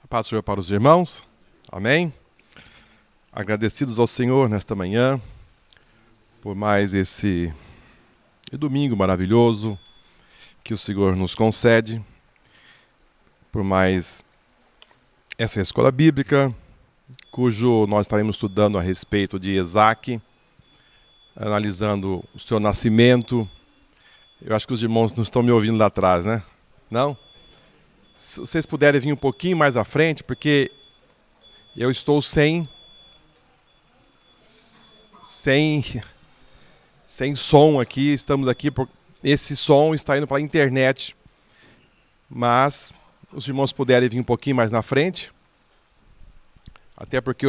Paz do Senhor para os irmãos. Amém. Agradecidos ao Senhor nesta manhã por mais esse domingo maravilhoso que o Senhor nos concede, por mais essa escola bíblica, cujo nós estaremos estudando a respeito de Isaac, analisando o seu nascimento. Eu acho que os irmãos não estão me ouvindo lá atrás, né? Não? Se vocês puderem vir um pouquinho mais à frente, porque eu estou sem som aqui, estamos aqui, esse som está indo para a internet, mas os irmãos puderem vir um pouquinho mais na frente, até porque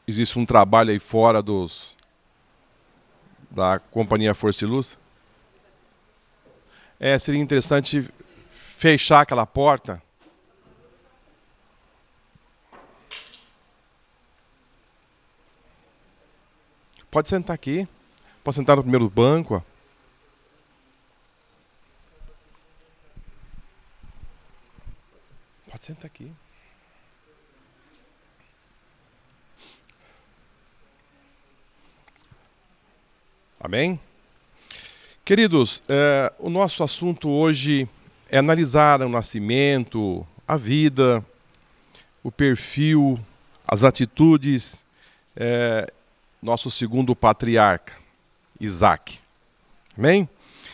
existe um trabalho aí fora da Companhia Força e Luz. Seria interessante fechar aquela porta. Pode sentar aqui. Pode sentar no primeiro banco. Ó. Pode sentar aqui. Amém? Queridos, o nosso assunto hoje é analisar o nascimento, a vida, o perfil, as atitudes, nosso segundo patriarca, Isaac. Amém?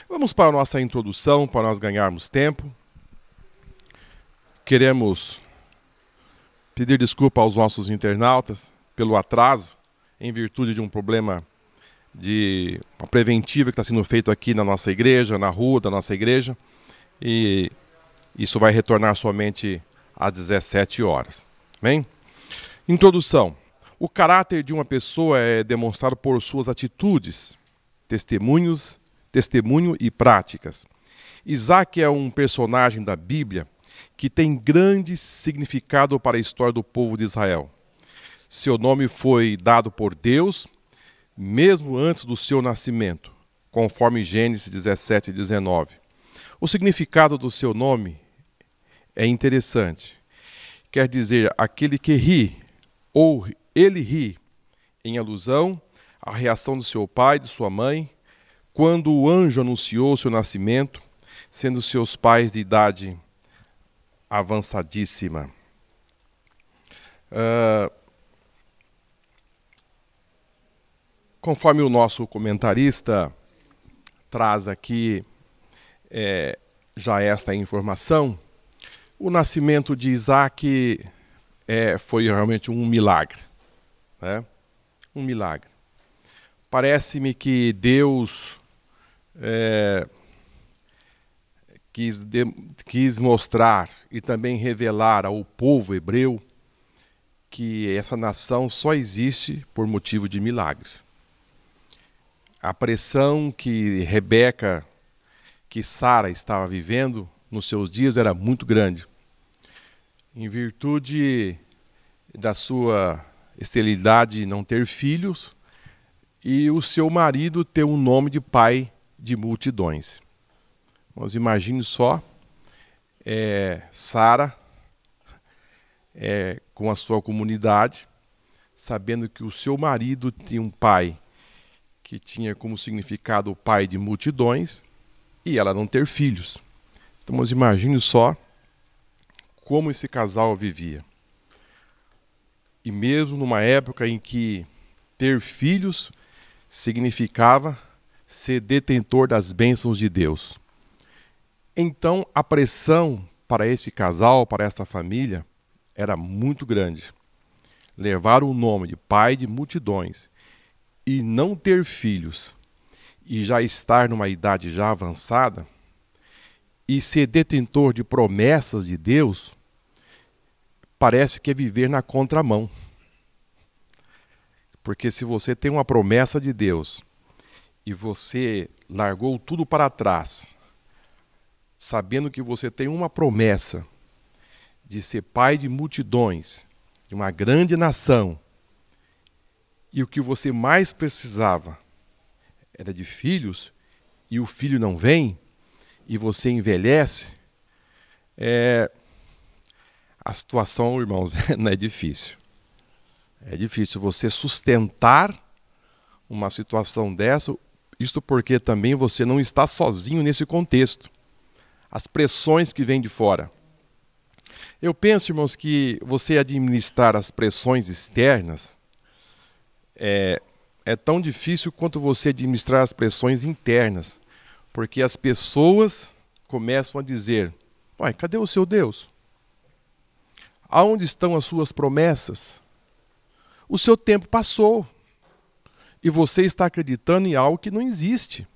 Vamos para a nossa introdução, para nós ganharmos tempo. Queremos pedir desculpa aos nossos internautas pelo atraso, em virtude de um problema de uma preventiva que está sendo feito aqui na nossa igreja, na rua da nossa igreja, e isso vai retornar somente às 17 horas. Bem? Introdução. O caráter de uma pessoa é demonstrado por suas atitudes, testemunho e práticas. Isaac é um personagem da Bíblia que tem grande significado para a história do povo de Israel. Seu nome foi dado por Deus mesmo antes do seu nascimento, conforme Gênesis 17 e 19. O significado do seu nome é interessante. Quer dizer, aquele que ri, ou ele ri, em alusão à reação do seu pai e de sua mãe, quando o anjo anunciou seu nascimento, sendo seus pais de idade avançadíssima. Conforme o nosso comentarista traz aqui já esta informação, o nascimento de Isaac foi realmente um milagre. Né? Um milagre. Parece-me que Deus quis mostrar e também revelar ao povo hebreu que essa nação só existe por motivo de milagres. A pressão que Sara estava vivendo nos seus dias era muito grande. Em virtude da sua esterilidade não ter filhos e o seu marido ter um nome de pai de multidões. Mas imagine só, Sara com a sua comunidade, sabendo que o seu marido tinha um pai que tinha como significado o pai de multidões, e ela não ter filhos. Então, mas imagine só como esse casal vivia. E mesmo numa época em que ter filhos significava ser detentor das bênçãos de Deus. Então, a pressão para esse casal, para essa família, era muito grande. Levar o nome de pai de multidões e não ter filhos, e já estar numa idade já avançada, e ser detentor de promessas de Deus, parece que é viver na contramão. Porque se você tem uma promessa de Deus, e você largou tudo para trás, sabendo que você tem uma promessa de ser pai de multidões, de uma grande nação, e o que você mais precisava era de filhos, e o filho não vem, e você envelhece, A situação, irmãos, não é difícil. É difícil você sustentar uma situação dessa, isto porque também você não está sozinho nesse contexto. As pressões que vêm de fora. Eu penso, irmãos, que você administrar as pressões externas é tão difícil quanto você administrar as pressões internas. Porque as pessoas começam a dizer: uai, cadê o seu Deus? Aonde estão as suas promessas? O seu tempo passou. E você está acreditando em algo que não existe.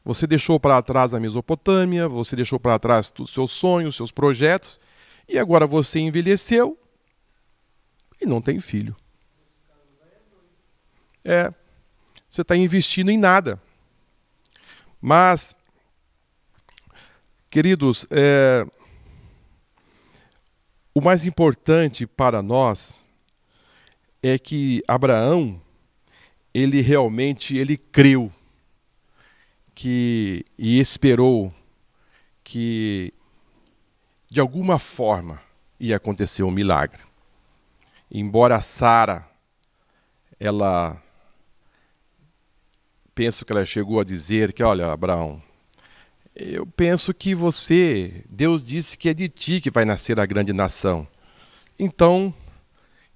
Você deixou para trás a Mesopotâmia, você deixou para trás os seus sonhos, seus projetos, e agora você envelheceu e não tem filho. Você está investindo em nada. Mas, queridos, o mais importante para nós é que Abraão, ele realmente creu e esperou que de alguma forma ia acontecer um milagre. Embora Sara, penso que ela chegou a dizer que, olha, Abraão, eu penso que Deus disse que é de ti que vai nascer a grande nação. Então,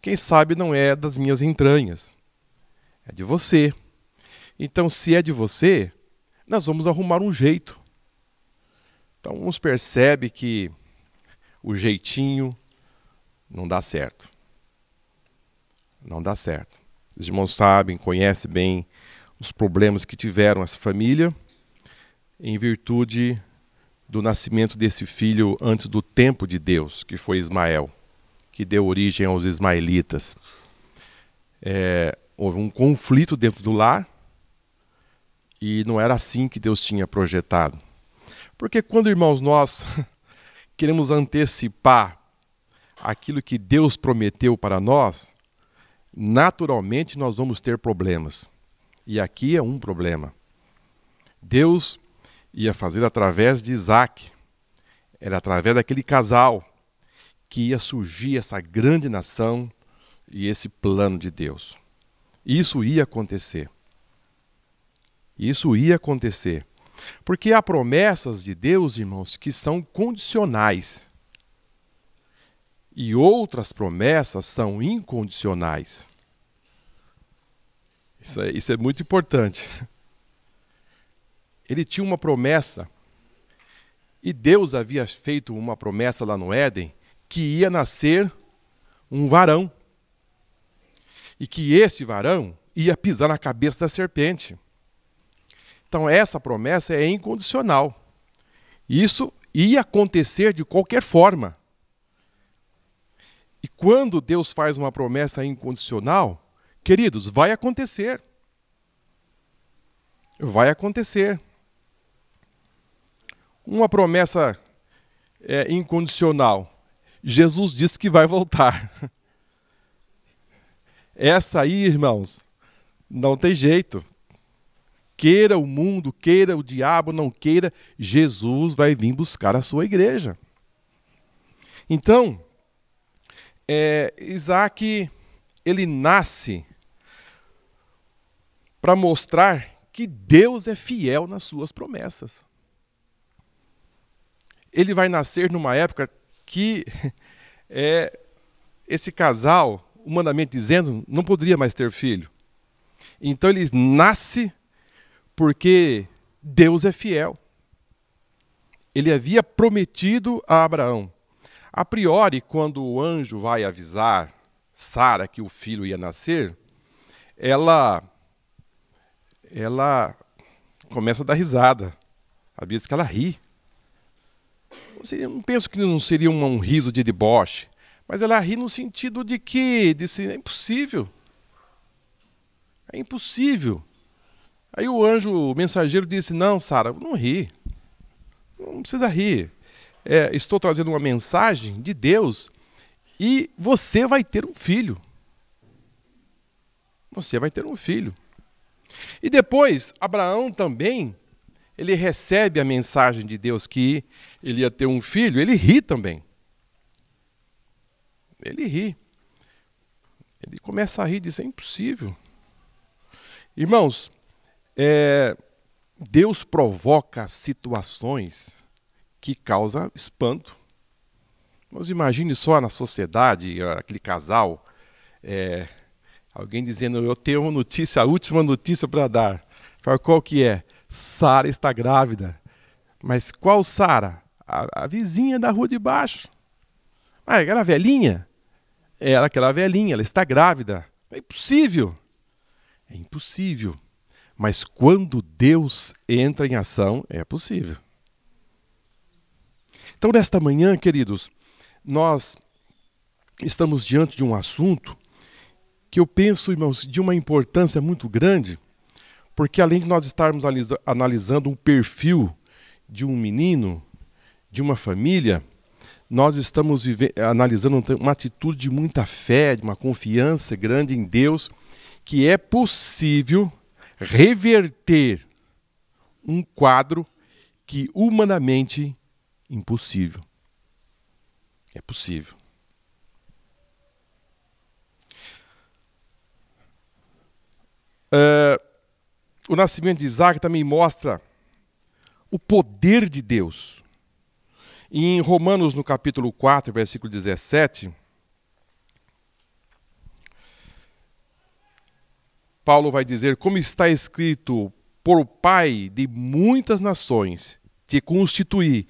quem sabe não é das minhas entranhas, é de você. Então, se é de você, nós vamos arrumar um jeito. Então, uns percebe que o jeitinho não dá certo. Não dá certo. Os irmãos sabem, conhecem bem os problemas que tiveram essa família em virtude do nascimento desse filho antes do tempo de Deus, que foi Ismael, que deu origem aos ismaelitas. Houve um conflito dentro do lar e não era assim que Deus tinha projetado. Porque quando, irmãos, nós queremos antecipar aquilo que Deus prometeu para nós, naturalmente nós vamos ter problemas. E aqui é um problema. Deus ia fazer através de Isaac. Era através daquele casal que ia surgir essa grande nação e esse plano de Deus. Isso ia acontecer. Isso ia acontecer. Porque há promessas de Deus, irmãos, que são condicionais. E outras promessas são incondicionais. Isso é muito importante. Ele tinha uma promessa, e Deus havia feito uma promessa lá no Éden, que ia nascer um varão. E que esse varão ia pisar na cabeça da serpente. Então essa promessa é incondicional. Isso ia acontecer de qualquer forma. E quando Deus faz uma promessa incondicional, queridos, vai acontecer. Vai acontecer. Uma promessa incondicional. Jesus disse que vai voltar. Essa aí, irmãos, não tem jeito. Queira o mundo, queira o diabo, não queira, Jesus vai vir buscar a sua igreja. Então, Isaac, ele nasce para mostrar que Deus é fiel nas suas promessas. Ele vai nascer numa época que esse casal, humanamente dizendo, não poderia mais ter filho. Então ele nasce porque Deus é fiel. Ele havia prometido a Abraão. A priori, quando o anjo vai avisar Sara que o filho ia nascer, ela começa a dar risada. Às vezes que ela ri. Eu não penso que não seria um riso de deboche, mas ela ri no sentido de que disse, é impossível. É impossível. Aí o mensageiro disse, não, Sara, não ri. Não precisa rir. Estou trazendo uma mensagem de Deus e você vai ter um filho. Você vai ter um filho. E depois, Abraão também ele recebe a mensagem de Deus que ele ia ter um filho, ele ri também. Ele ri. Ele começa a rir e diz, é impossível. Irmãos, Deus provoca situações que causam espanto. Mas imagine só na sociedade, aquele casal, alguém dizendo, eu tenho uma notícia, a última notícia para dar. Fala, qual que é? Sara está grávida. Mas qual Sara? A vizinha da rua de baixo. Ah, aquela velhinha? Era aquela velhinha, ela está grávida. É impossível. É impossível. Mas quando Deus entra em ação, é possível. Então, nesta manhã, queridos, nós estamos diante de um assunto que eu penso, irmãos, de uma importância muito grande, porque além de nós estarmos analisando um perfil de um menino, de uma família, nós estamos analisando uma atitude de muita fé, de uma confiança grande em Deus, que é possível reverter um quadro que humanamente impossível. É possível. O nascimento de Isaac também mostra o poder de Deus. E em Romanos, no capítulo 4, versículo 17, Paulo vai dizer, como está escrito, por pai de muitas nações, te constituí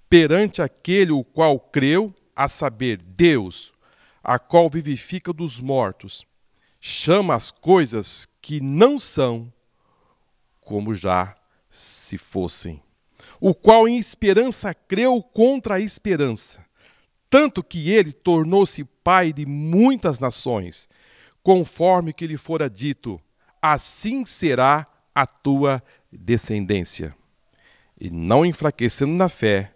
perante aquele o qual creu, a saber, Deus, a qual vivifica dos mortos, chama as coisas que não são como já se fossem. O qual em esperança creu contra a esperança, tanto que ele tornou-se pai de muitas nações, conforme que lhe fora dito, assim será a tua descendência. E não enfraquecendo na fé,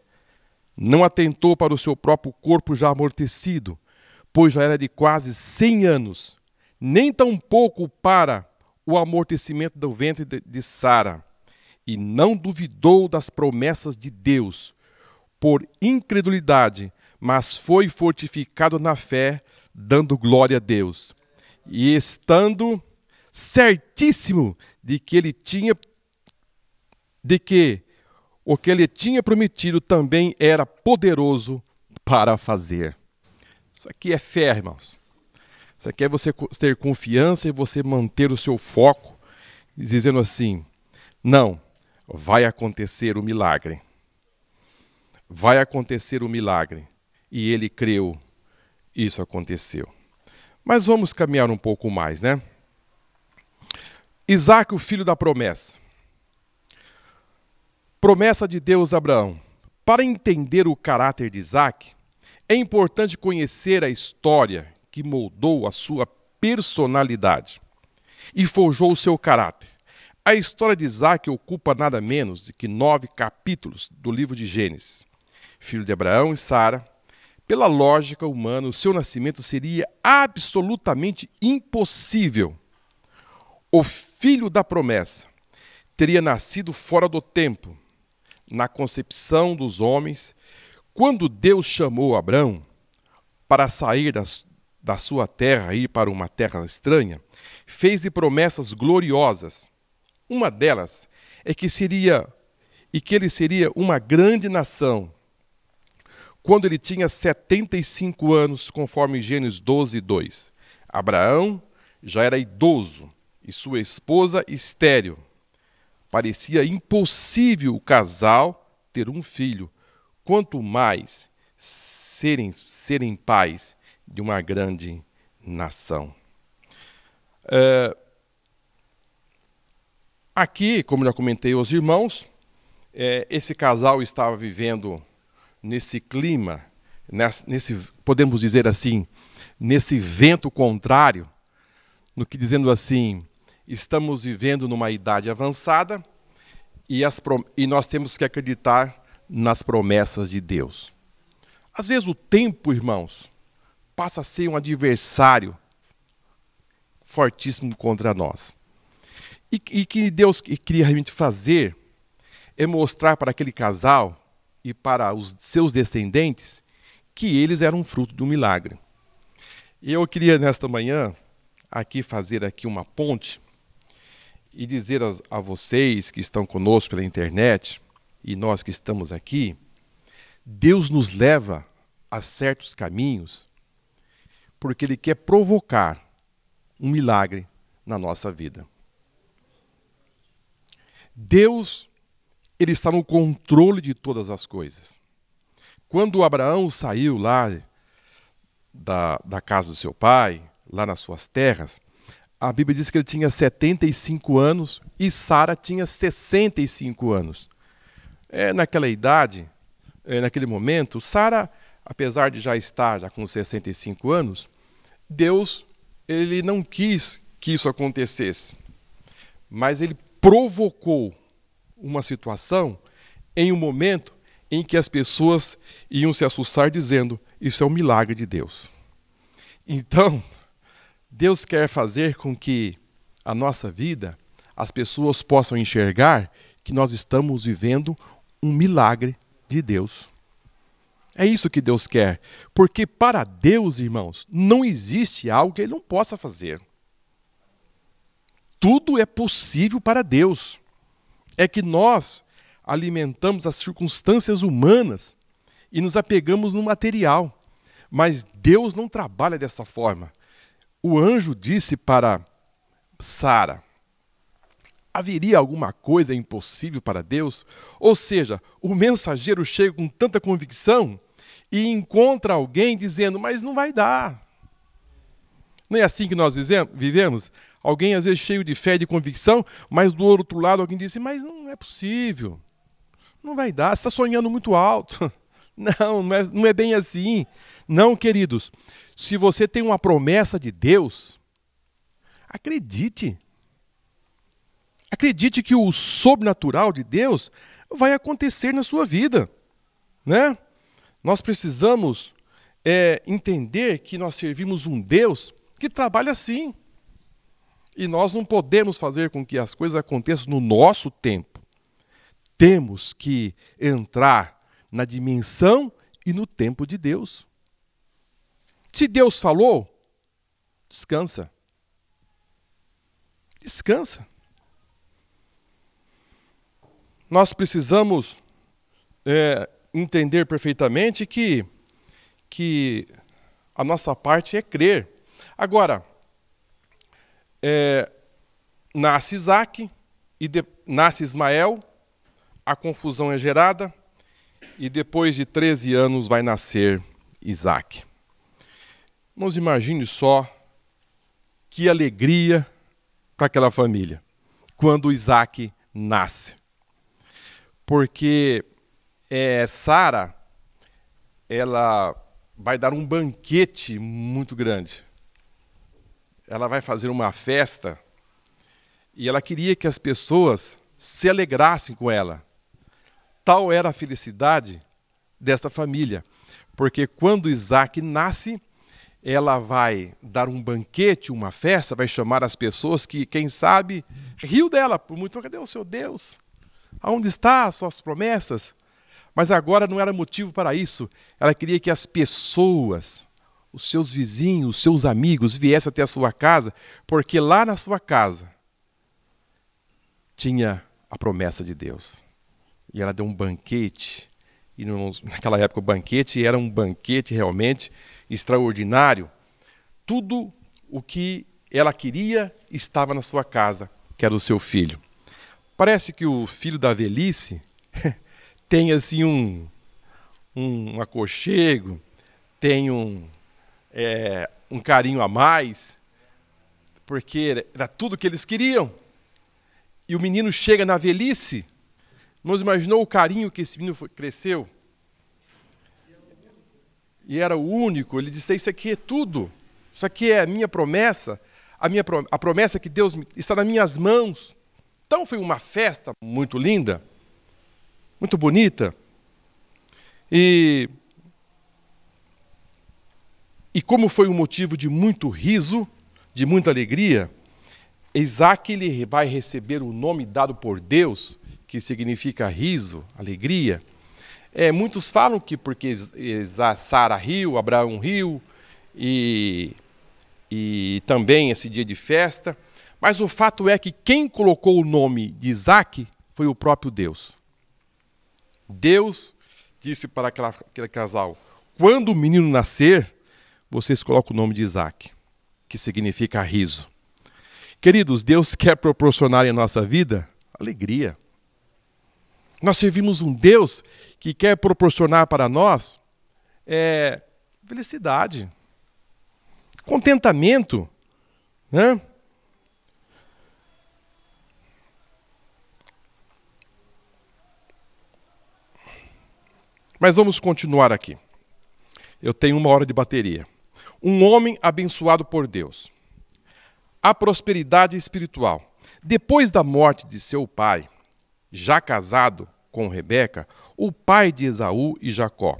não atentou para o seu próprio corpo já amortecido, pois já era de quase 100 anos, nem tampouco para o amortecimento do ventre de Sara, e não duvidou das promessas de Deus, por incredulidade, mas foi fortificado na fé, dando glória a Deus, e estando certíssimo de que o que ele tinha prometido também era poderoso para fazer. Isso aqui é fé, irmãos. Isso aqui é você ter confiança e você manter o seu foco, dizendo assim, não, vai acontecer o milagre. Vai acontecer o milagre. E ele creu, isso aconteceu. Mas vamos caminhar um pouco mais, né? Isaac, o filho da promessa. Promessa de Deus a Abraão. Para entender o caráter de Isaac, é importante conhecer a história que moldou a sua personalidade e forjou o seu caráter. A história de Isaac ocupa nada menos do que 9 capítulos do livro de Gênesis. Filho de Abraão e Sara, pela lógica humana, o seu nascimento seria absolutamente impossível. O filho da promessa teria nascido fora do tempo, na concepção dos homens, quando Deus chamou Abraão para sair da sua terra e ir para uma terra estranha, fez-lhe promessas gloriosas. Uma delas é que ele seria uma grande nação, quando ele tinha 75 anos, conforme Gênesis 12, 2. Abraão já era idoso e sua esposa estéril. Parecia impossível o casal ter um filho, quanto mais serem pais de uma grande nação. Aqui, como já comentei aos irmãos, esse casal estava vivendo nesse clima, podemos dizer assim, nesse vento contrário, no que dizendo assim, estamos vivendo numa idade avançada e nós temos que acreditar nas promessas de Deus. Às vezes o tempo, irmãos, passa a ser um adversário fortíssimo contra nós. E que Deus queria realmente fazer é mostrar para aquele casal e para os seus descendentes que eles eram fruto de um milagre. E eu queria, nesta manhã, aqui fazer aqui uma ponte e dizer a vocês que estão conosco pela internet e nós que estamos aqui, Deus nos leva a certos caminhos porque Ele quer provocar um milagre na nossa vida. Deus, Ele está no controle de todas as coisas. Quando Abraão saiu lá da casa do seu pai, lá nas suas terras, a Bíblia diz que ele tinha 75 anos e Sara tinha 65 anos. Naquela idade, naquele momento, Sara, apesar de já estar com 65 anos, Deus ele não quis que isso acontecesse, mas Ele provocou uma situação em um momento em que as pessoas iam se assustar dizendo, isso é um milagre de Deus. Então, Deus quer fazer com que a nossa vida, as pessoas possam enxergar que nós estamos vivendo um milagre de Deus. É isso que Deus quer, porque para Deus, irmãos, não existe algo que Ele não possa fazer. Tudo é possível para Deus. É que nós alimentamos as circunstâncias humanas e nos apegamos no material. Mas Deus não trabalha dessa forma. O anjo disse para Sara, haveria alguma coisa impossível para Deus? Ou seja, o mensageiro chega com tanta convicção e encontra alguém dizendo, mas não vai dar. Não é assim que nós vivemos? Alguém às vezes cheio de fé e de convicção, mas do outro lado alguém disse, mas não é possível. Não vai dar, você está sonhando muito alto. Não é bem assim. Não, queridos. Se você tem uma promessa de Deus, acredite. Acredite que o sobrenatural de Deus vai acontecer na sua vida. Né? Nós precisamos entender que nós servimos um Deus que trabalha assim. E nós não podemos fazer com que as coisas aconteçam no nosso tempo. Temos que entrar na dimensão e no tempo de Deus. Se Deus falou, descansa. Descansa. Nós precisamos entender perfeitamente que a nossa parte é crer. Agora, nasce Isaac, nasce Ismael, a confusão é gerada, e depois de 13 anos vai nascer Isaac. Vamos imagine só que alegria para aquela família, quando Isaac nasce. Porque Sara, ela vai dar um banquete muito grande. Ela vai fazer uma festa e ela queria que as pessoas se alegrassem com ela. Tal era a felicidade desta família, porque quando Isaac nasce, ela vai dar um banquete, uma festa, vai chamar as pessoas que, quem sabe, riu dela, por muito, cadê o seu Deus? Aonde estão as suas promessas? Mas agora não era motivo para isso. Ela queria que as pessoas, os seus vizinhos, os seus amigos viessem até a sua casa, porque lá na sua casa tinha a promessa de Deus. E ela deu um banquete, e naquela época o banquete era um banquete realmente extraordinário. Tudo o que ela queria estava na sua casa, que era o seu filho. Parece que o filho da velhice tem assim um aconchego, tem um carinho a mais, porque era tudo que eles queriam. E o menino chega na velhice, nos imaginou o carinho que esse menino cresceu? E era o único, ele disse, isso aqui é tudo, isso aqui é a minha promessa, a promessa que Deus está nas minhas mãos. Então foi uma festa muito linda, muito bonita. E como foi um motivo de muito riso, de muita alegria, Isaac ele vai receber o nome dado por Deus, que significa riso, alegria. Muitos falam que porque Sara riu, Abraão riu, e também esse dia de festa. Mas o fato é que quem colocou o nome de Isaac foi o próprio Deus. Deus disse para aquele casal: quando o menino nascer, vocês colocam o nome de Isaac, que significa riso. Queridos, Deus quer proporcionar em nossa vida alegria. Nós servimos um Deus que quer proporcionar para nós felicidade, contentamento, né? Mas vamos continuar aqui. Eu tenho 1 hora de bateria. Um homem abençoado por Deus. A prosperidade espiritual. Depois da morte de seu pai, já casado com Rebeca, o pai de Esaú e Jacó,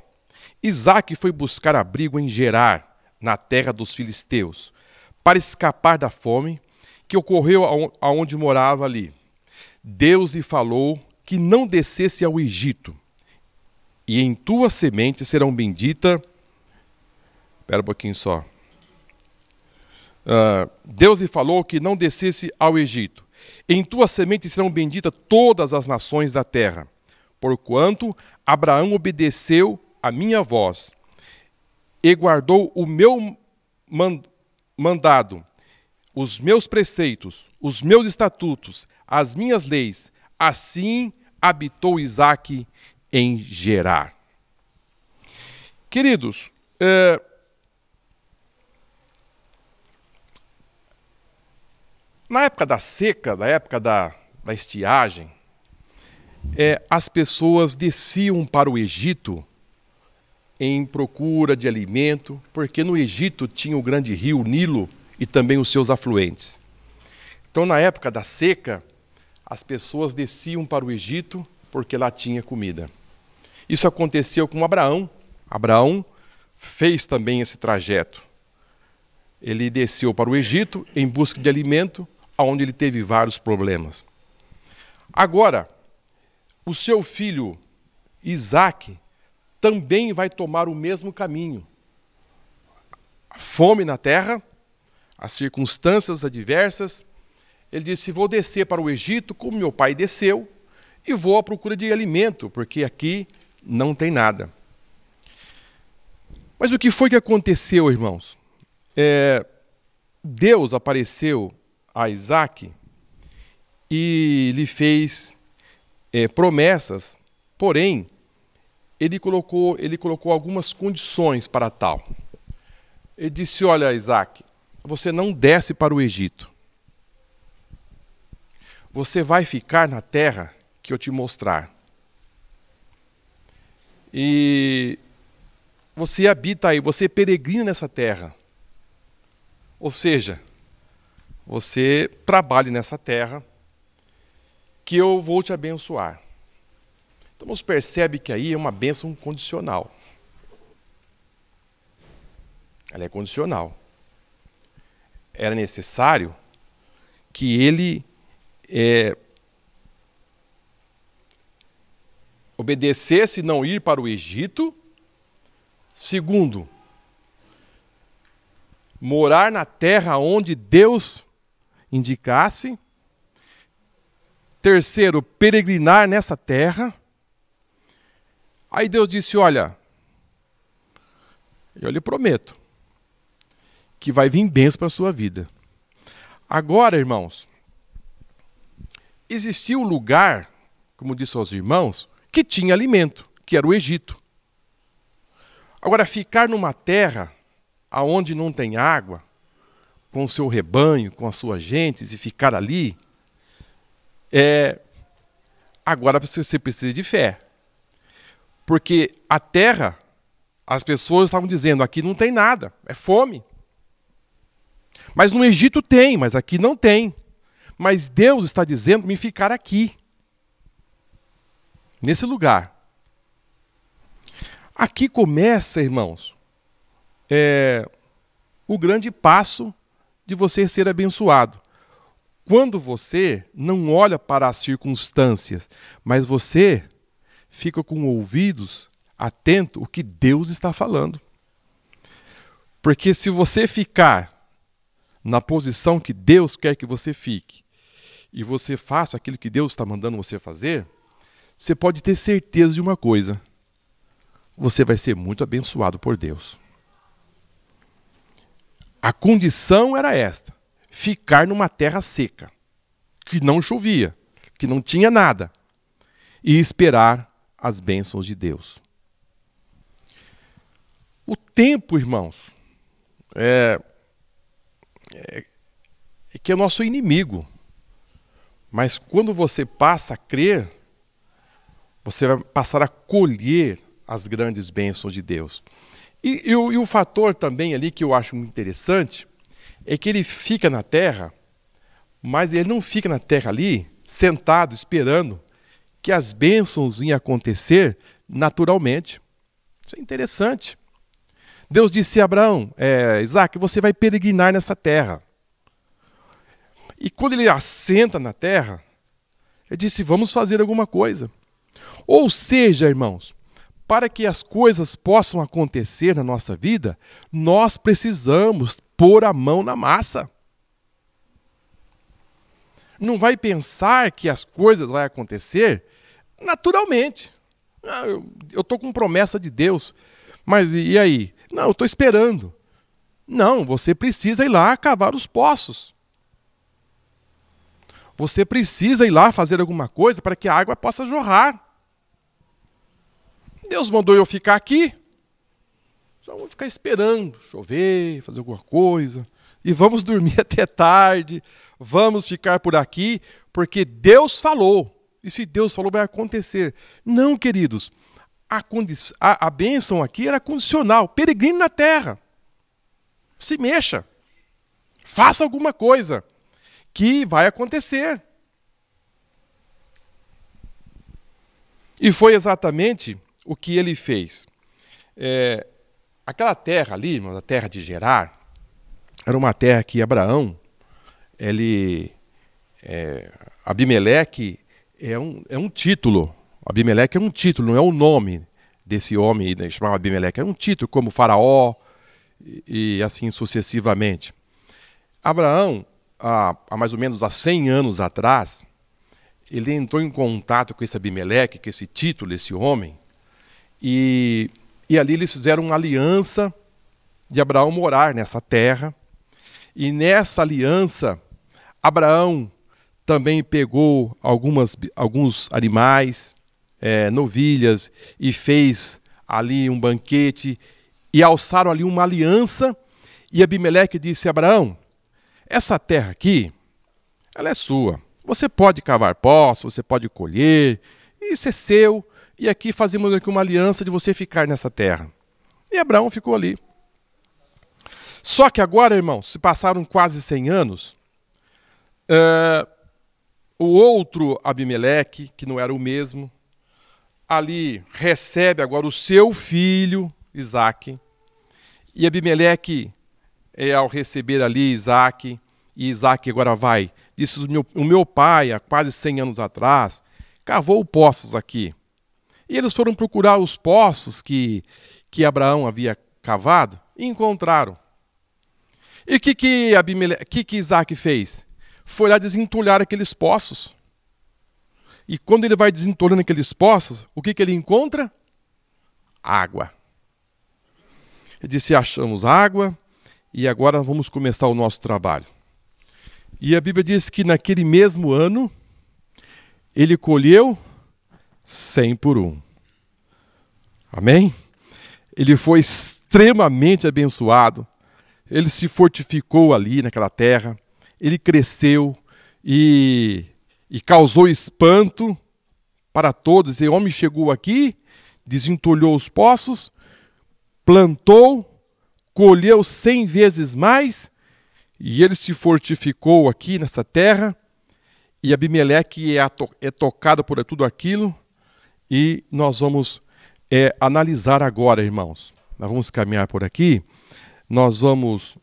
Isaque foi buscar abrigo em Gerar, na terra dos filisteus, para escapar da fome que ocorreu aonde morava ali. Deus lhe falou que não descesse ao Egito, e em tua semente serão benditas. Espera um pouquinho só. Deus lhe falou que não descesse ao Egito. Em tua semente serão benditas todas as nações da terra, porquanto Abraão obedeceu a minha voz e guardou o meu mandado, os meus preceitos, os meus estatutos, as minhas leis. Assim habitou Isaque em Gerar. Queridos, na época da seca, na época da estiagem, as pessoas desciam para o Egito em procura de alimento, porque no Egito tinha o grande rio Nilo e também os seus afluentes. Então, na época da seca, as pessoas desciam para o Egito porque lá tinha comida. Isso aconteceu com Abraão. Abraão fez também esse trajeto. Ele desceu para o Egito em busca de alimento, onde ele teve vários problemas. Agora, o seu filho Isaque também vai tomar o mesmo caminho. A fome na terra, as circunstâncias adversas. Ele disse: vou descer para o Egito, como meu pai desceu, e vou à procura de alimento, porque aqui não tem nada. Mas o que foi que aconteceu, irmãos? Deus apareceu a Isaque e lhe fez promessas, porém, ele colocou algumas condições para tal. Ele disse: olha, Isaque, você não desce para o Egito. Você vai ficar na terra que eu te mostrar. E você habita aí, você peregrina nessa terra. Ou seja, você trabalhe nessa terra, que eu vou te abençoar. Então, você percebe que aí é uma bênção condicional. Ela é condicional. Era necessário que ele obedecesse não ir para o Egito. Segundo, morar na terra onde Deus indicasse. Terceiro, peregrinar nessa terra. Aí Deus disse: olha, eu lhe prometo que vai vir bênção para a sua vida. Agora, irmãos, existia um lugar, como disse aos irmãos, que tinha alimento, que era o Egito. Agora, ficar numa terra onde não tem água, com o seu rebanho, com as suas gentes, e ficar ali, agora você precisa de fé. Porque a terra, as pessoas estavam dizendo: aqui não tem nada, é fome. Mas no Egito tem, mas aqui não tem. Mas Deus está dizendo para mim ficar aqui, nesse lugar. Aqui começa, irmãos, o grande passo de você ser abençoado. quando você não olha para as circunstâncias, mas você fica com ouvidos atentos ao que Deus está falando. Porque se você ficar na posição que Deus quer que você fique, e você faça aquilo que Deus está mandando você fazer, você pode ter certeza de uma coisa: você vai ser muito abençoado por Deus. A condição era esta: ficar numa terra seca, que não chovia, que não tinha nada, e esperar as bênçãos de Deus. O tempo, irmãos, é que é o nosso inimigo. Mas quando você passa a crer, você vai passar a colher as grandes bênçãos de Deus. E o fator também ali que eu acho muito interessante é que ele fica na terra, mas ele não fica na terra ali, sentado, esperando que as bênçãos iam acontecer naturalmente. Isso é interessante. Deus disse a Abraão: Isaac, você vai peregrinar nessa terra. E quando ele assenta na terra, ele disse: vamos fazer alguma coisa. Ou seja, irmãos, para que as coisas possam acontecer na nossa vida, nós precisamos pôr a mão na massa. Não vai pensar que as coisas vão acontecer naturalmente. Eu estou com promessa de Deus, mas e aí? Não, eu estou esperando. Não, você precisa ir lá cavar os poços. Você precisa ir lá fazer alguma coisa para que a água possa jorrar. Deus mandou eu ficar aqui. Só vou ficar esperando chover, fazer alguma coisa. E vamos dormir até tarde. Vamos ficar por aqui, porque Deus falou. E se Deus falou, vai acontecer. Não, queridos. A bênção aqui era condicional. Peregrine na terra. Se mexa. Faça alguma coisa que vai acontecer. E foi exatamente o que ele fez. Aquela terra ali, a terra de Gerar, era uma terra que Abraão, Abimeleque é um título. Abimeleque é um título, não é o nome desse homem chamado Abimeleque. É um título como Faraó e assim sucessivamente. Abraão, há mais ou menos 100 anos atrás, ele entrou em contato com esse Abimeleque, com esse título, esse homem, e ali eles fizeram uma aliança de Abraão morar nessa terra. E nessa aliança, Abraão também pegou alguns animais, novilhas, e fez ali um banquete, e alçaram ali uma aliança, e Abimeleque disse a Abraão: essa terra aqui, ela é sua. Você pode cavar poços, você pode colher, isso é seu, e aqui fazemos aqui uma aliança de você ficar nessa terra. E Abraão ficou ali. Só que agora, irmãos, se passaram quase 100 anos, o outro Abimeleque, que não era o mesmo, ali recebe agora o seu filho, Isaque, e Abimeleque, ao receber ali Isaque, e Isaque agora vai, disse: o meu pai, há quase 100 anos atrás, cavou poços aqui. E eles foram procurar os poços que Abraão havia cavado e encontraram. E o que Isaque fez? Foi lá desentulhar aqueles poços. E quando ele vai desentulhando aqueles poços, o que ele encontra? Água. Ele disse: achamos água e agora vamos começar o nosso trabalho. E a Bíblia diz que naquele mesmo ano, ele colheu 100 por 1. Amém? Ele foi extremamente abençoado. Ele se fortificou ali naquela terra. Ele cresceu e causou espanto para todos. E o homem chegou aqui, desentulhou os poços, plantou, colheu 100 vezes mais, e ele se fortificou aqui nessa terra, e Abimeleque é tocado por tudo aquilo, e nós vamos analisar agora, irmãos. Nós vamos caminhar por aqui, nós vamos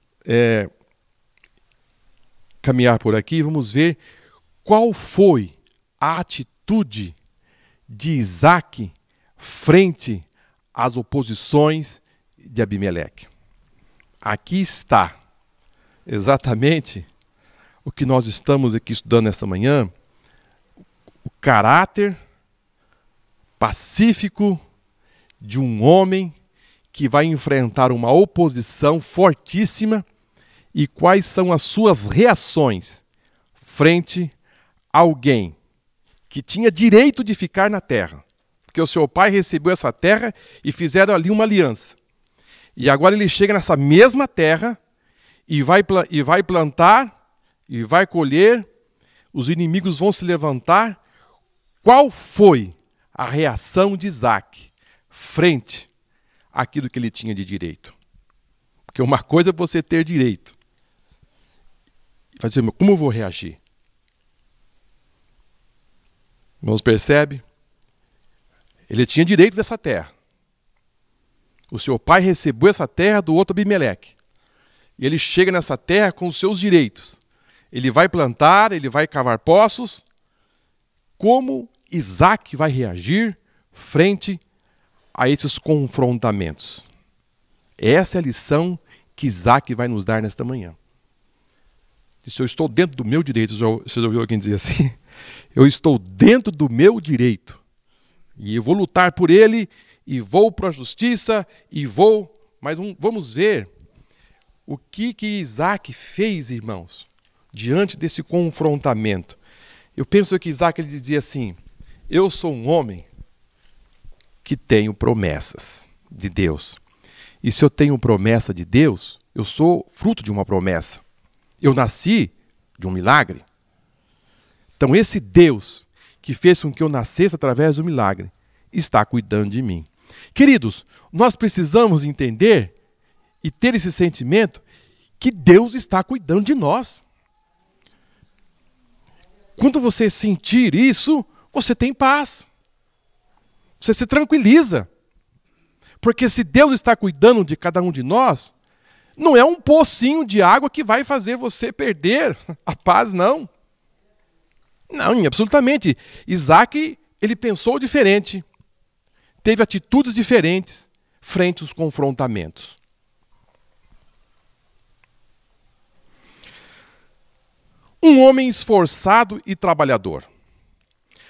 caminhar por aqui, vamos ver qual foi a atitude de Isaac frente às oposições de Abimeleque. Aqui está exatamente o que nós estamos aqui estudando esta manhã, o caráter pacífico de um homem que vai enfrentar uma oposição fortíssima e quais são as suas reações frente a alguém que tinha direito de ficar na terra, porque o seu pai recebeu essa terra e fizeram ali uma aliança. E agora ele chega nessa mesma terra e vai plantar e vai colher, os inimigos vão se levantar. Qual foi a reação de Isaac frente àquilo que ele tinha de direito? Porque uma coisa é você ter direito. Vai dizer, como eu vou reagir? Irmãos, percebe? Ele tinha direito dessa terra. O seu pai recebeu essa terra do outro Abimeleque. E ele chega nessa terra com os seus direitos. Ele vai plantar, ele vai cavar poços. Como Isaac vai reagir frente a esses confrontamentos? Essa é a lição que Isaac vai nos dar nesta manhã. Se eu estou dentro do meu direito, você já ouviu alguém dizer assim? Eu estou dentro do meu direito. E eu vou lutar por ele, e vou para a justiça, e vou... Mas vamos ver o que Isaac fez, irmãos, diante desse confrontamento. Eu penso que Isaac ele dizia assim, eu sou um homem que tenho promessas de Deus. E se eu tenho promessa de Deus, eu sou fruto de uma promessa. Eu nasci de um milagre. Então esse Deus que fez com que eu nascesse através do milagre está cuidando de mim. Queridos, nós precisamos entender e ter esse sentimento que Deus está cuidando de nós. Quando você sentir isso, você tem paz. Você se tranquiliza. Porque se Deus está cuidando de cada um de nós, não é um pocinho de água que vai fazer você perder a paz, não. Não, absolutamente. Isaac, ele pensou diferente. Teve atitudes diferentes frente aos confrontamentos. Um homem esforçado e trabalhador.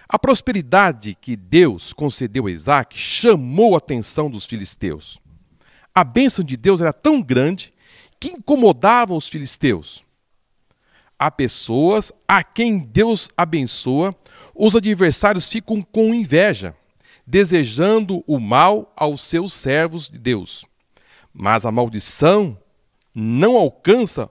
A prosperidade que Deus concedeu a Isaac chamou a atenção dos filisteus. A bênção de Deus era tão grande que incomodava os filisteus. Há pessoas a quem Deus abençoa, os adversários ficam com inveja, desejando o mal aos seus servos de Deus. Mas a maldição não alcança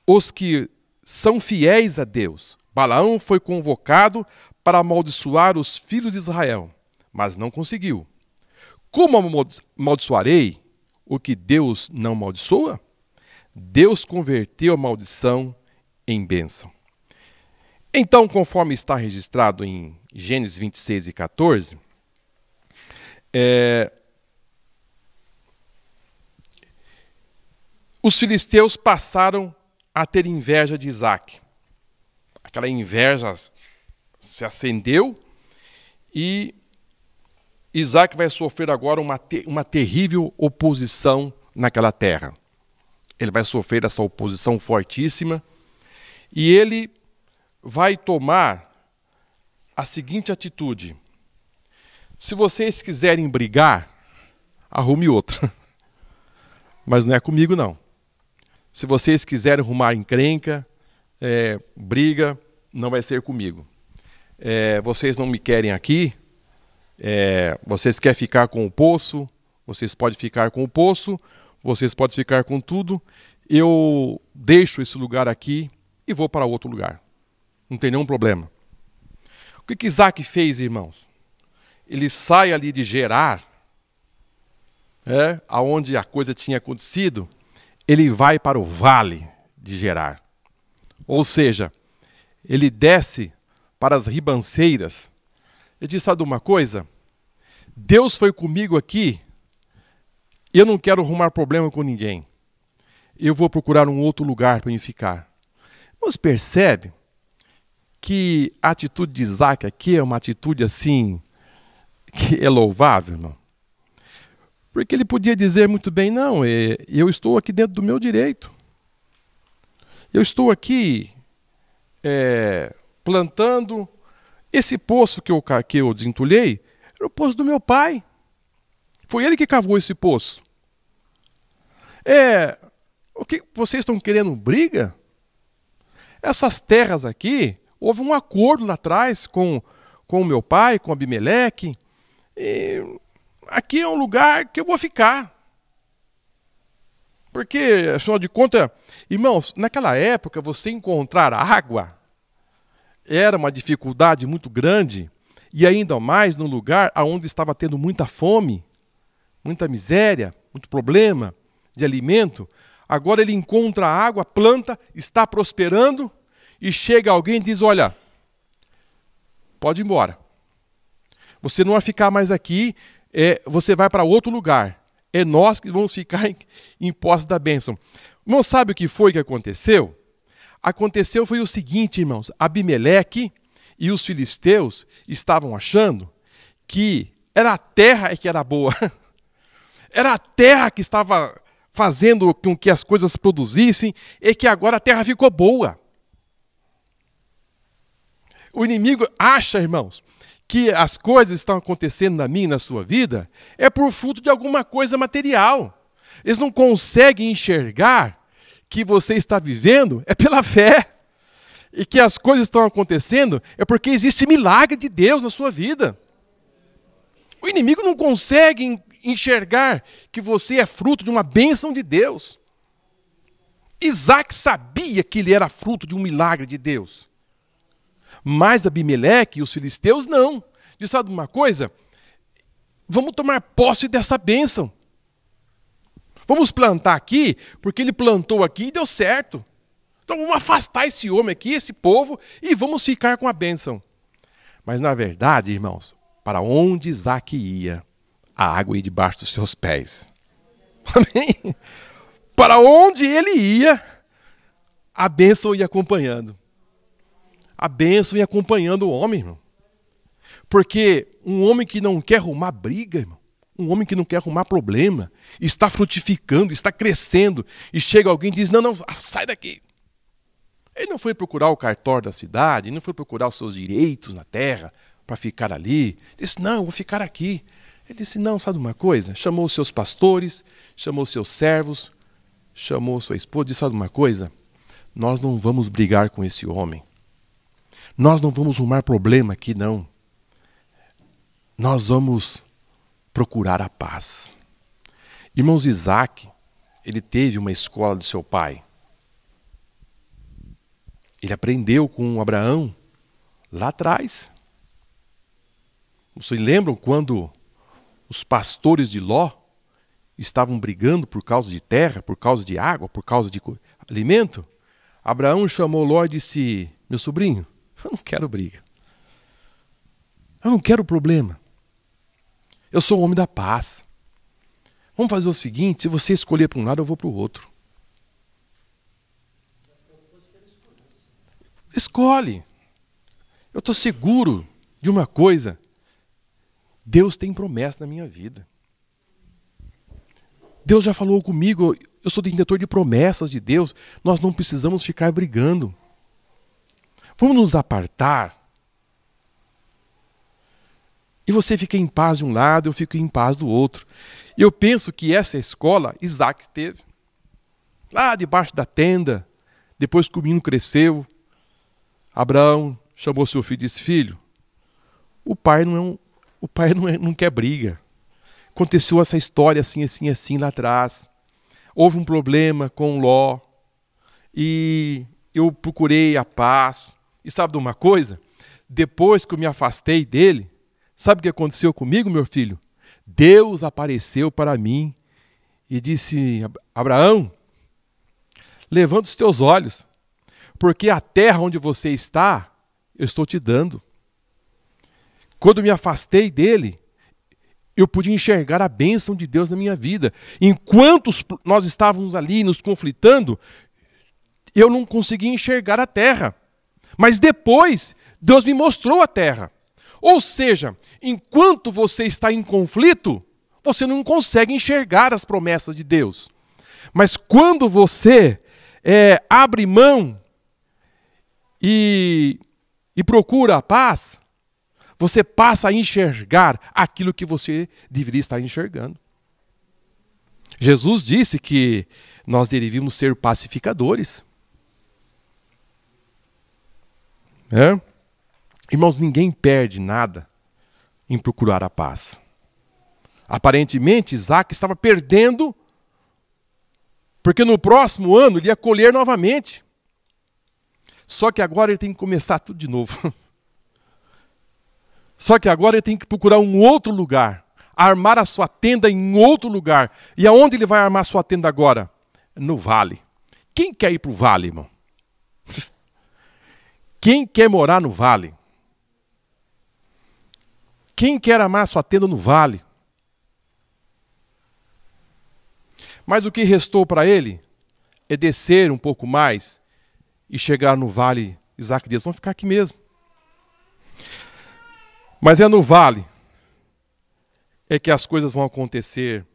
os que são fiéis a Deus. Balaão foi convocado para amaldiçoar os filhos de Israel, mas não conseguiu. Como amaldiçoarei o que Deus não amaldiçoa? Deus converteu a maldição em bênção. Então, conforme está registrado em Gênesis 26 e 14, os filisteus passaram a ter inveja de Isaac. Aquela inveja se acendeu e Isaac vai sofrer agora uma terrível oposição naquela terra. Ele vai sofrer essa oposição fortíssima e ele vai tomar a seguinte atitude. Se vocês quiserem brigar, arrume outro. Mas não é comigo, não. Se vocês quiserem arrumar encrenca, briga, não vai ser comigo. Vocês não me querem aqui, vocês querem ficar com o poço, vocês podem ficar com o poço, vocês podem ficar com tudo, eu deixo esse lugar aqui e vou para outro lugar. Não tem nenhum problema. O que Isaac fez, irmãos? Ele sai ali de Gerar, aonde a coisa tinha acontecido, ele vai para o vale de Gerar. Ou seja, ele desce para as ribanceiras. Ele diz, sabe uma coisa? Deus foi comigo aqui, eu não quero arrumar problema com ninguém. Eu vou procurar um outro lugar para eu ficar. Você percebe que a atitude de Isaac aqui é uma atitude assim, que é louvável, irmão? Porque ele podia dizer muito bem, não, eu estou aqui dentro do meu direito. Eu estou aqui plantando. Esse poço que eu desentulhei era o poço do meu pai. Foi ele que cavou esse poço. O que vocês estão querendo briga? Essas terras aqui, houve um acordo lá atrás com o meu pai, com Abimeleque. E aqui é um lugar que eu vou ficar. Porque, afinal de contas, irmãos, naquela época você encontrar água era uma dificuldade muito grande, e ainda mais num lugar onde estava tendo muita fome, muita miséria, muito problema de alimento. Agora ele encontra água, planta, está prosperando, e chega alguém e diz, olha, pode ir embora. Você não vai ficar mais aqui, você vai para outro lugar. É nós que vamos ficar em posse da bênção. Não sabe o que foi que aconteceu? Aconteceu foi o seguinte, irmãos. Abimeleque e os filisteus estavam achando que era a terra que era boa. Era a terra que estava fazendo com que as coisas produzissem e que agora a terra ficou boa. O inimigo acha, irmãos, que as coisas estão acontecendo na minha e na sua vida é por fruto de alguma coisa material. Eles não conseguem enxergar que você está vivendo é pela fé. E que as coisas estão acontecendo é porque existe milagre de Deus na sua vida. O inimigo não consegue enxergar que você é fruto de uma bênção de Deus. Isaac sabia que ele era fruto de um milagre de Deus. Mas Abimeleque e os filisteus não. Diz, sabe uma coisa? Vamos tomar posse dessa bênção. Vamos plantar aqui, porque ele plantou aqui e deu certo. Então vamos afastar esse homem aqui, esse povo, e vamos ficar com a bênção. Mas na verdade, irmãos, para onde Isaac ia, a água ia debaixo dos seus pés. Amém? Para onde ele ia, a bênção ia acompanhando. A bênção ia acompanhando o homem, irmão. Porque um homem que não quer arrumar briga, irmão, um homem que não quer arrumar problema, está frutificando, está crescendo, e chega alguém e diz, não, sai daqui. Ele não foi procurar o cartório da cidade, não foi procurar os seus direitos na terra para ficar ali. Disse, não, eu vou ficar aqui. Ele disse, não, sabe uma coisa? Chamou os seus pastores, chamou os seus servos, chamou sua esposa, disse, sabe uma coisa? Nós não vamos brigar com esse homem. Nós não vamos arrumar problema aqui, não. Nós vamos procurar a paz. Irmãos, Isaac, ele teve uma escola do seu pai. Ele aprendeu com Abraão lá atrás. Vocês lembram quando os pastores de Ló estavam brigando por causa de terra, por causa de água, por causa de alimento? Abraão chamou Ló e disse, meu sobrinho, eu não quero briga. Eu não quero problema. Eu sou o homem da paz. Vamos fazer o seguinte, se você escolher para um lado, eu vou para o outro. Escolhe. Eu estou seguro de uma coisa. Deus tem promessa na minha vida. Deus já falou comigo, eu sou detentor de promessas de Deus. Nós não precisamos ficar brigando. Vamos nos apartar. E você fica em paz de um lado, eu fico em paz do outro. Eu penso que essa escola Isaac teve. Lá debaixo da tenda, depois que o menino cresceu, Abraão chamou seu filho e disse, filho, o pai não quer briga. Aconteceu essa história assim lá atrás. Houve um problema com Ló. E eu procurei a paz. E sabe de uma coisa? Depois que eu me afastei dele, sabe o que aconteceu comigo, meu filho? Deus apareceu para mim e disse, Abraão, levanta os teus olhos, porque a terra onde você está, eu estou te dando. Quando me afastei dele, eu pude enxergar a bênção de Deus na minha vida. Enquanto nós estávamos ali nos conflitando, eu não conseguia enxergar a terra. Mas depois, Deus me mostrou a terra. Ou seja, enquanto você está em conflito, você não consegue enxergar as promessas de Deus. Mas quando você abre mão e procura a paz, você passa a enxergar aquilo que você deveria estar enxergando. Jesus disse que nós deveríamos ser pacificadores. Irmãos, ninguém perde nada em procurar a paz. Aparentemente, Isaac estava perdendo, porque no próximo ano ele ia colher novamente. Só que agora ele tem que começar tudo de novo. Só que agora ele tem que procurar um outro lugar, armar a sua tenda em outro lugar. E aonde ele vai armar a sua tenda agora? No vale. Quem quer ir para o vale, irmão? Quem quer morar no vale? Quem quer armar a sua tenda no vale? Mas o que restou para ele é descer um pouco mais e chegar no vale. Isaac diz, vamos ficar aqui mesmo. Mas é no vale é que as coisas vão acontecer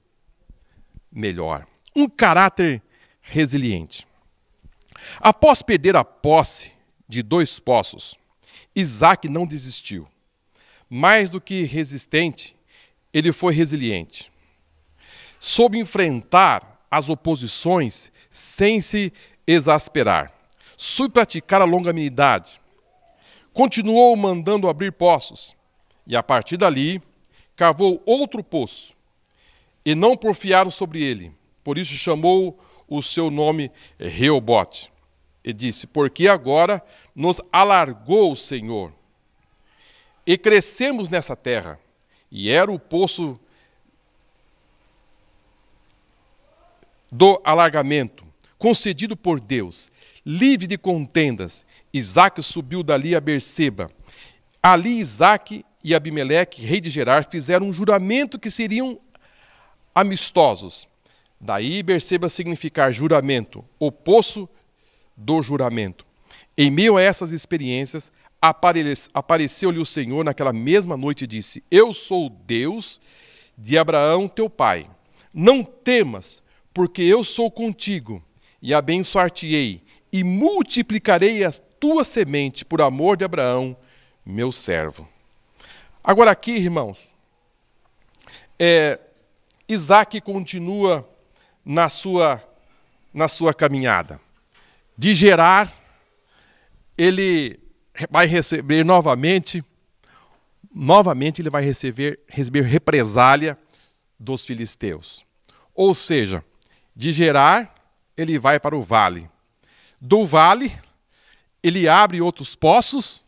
melhor. Um caráter resiliente. Após perder a posse de 2 poços, Isaac não desistiu. Mais do que resistente, ele foi resiliente. Soube enfrentar as oposições sem se exasperar. Soube praticar a longanimidade. Continuou mandando abrir poços. E a partir dali, cavou outro poço. E não porfiaram sobre ele. Por isso chamou o seu nome Reobote. E disse, porque agora nos alargou o Senhor. E crescemos nessa terra. E era o poço do alargamento, concedido por Deus, livre de contendas. Isaac subiu dali a Berseba. Ali Isaac e Abimeleque, rei de Gerar, fizeram um juramento que seriam amistosos. Daí Berseba significar juramento, o poço do juramento. Em meio a essas experiências, apareceu-lhe o Senhor naquela mesma noite e disse, eu sou o Deus de Abraão teu pai. Não temas, porque eu sou contigo, e abençoar-te-ei, e multiplicarei a tua semente por amor de Abraão, meu servo. Agora aqui, irmãos, Isaac continua na sua caminhada. De Gerar, ele vai receber novamente ele vai receber represália dos filisteus. Ou seja, de Gerar, ele vai para o vale. Do vale, ele abre outros poços,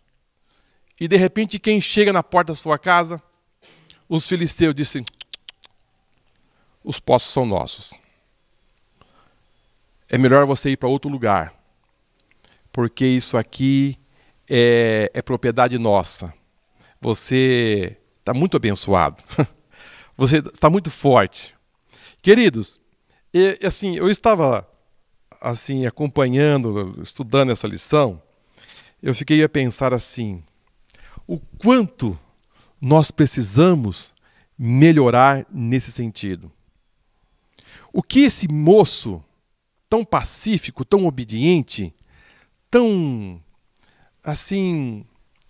e de repente quem chega na porta da sua casa, os filisteus dizem, os poços são nossos. É melhor você ir para outro lugar, porque isso aqui é propriedade nossa. Você está muito abençoado. Você está muito forte. Queridos, eu estava acompanhando, estudando essa lição, eu fiquei a pensar assim, o quanto nós precisamos melhorar nesse sentido. O que esse moço tão pacífico, tão obediente, tão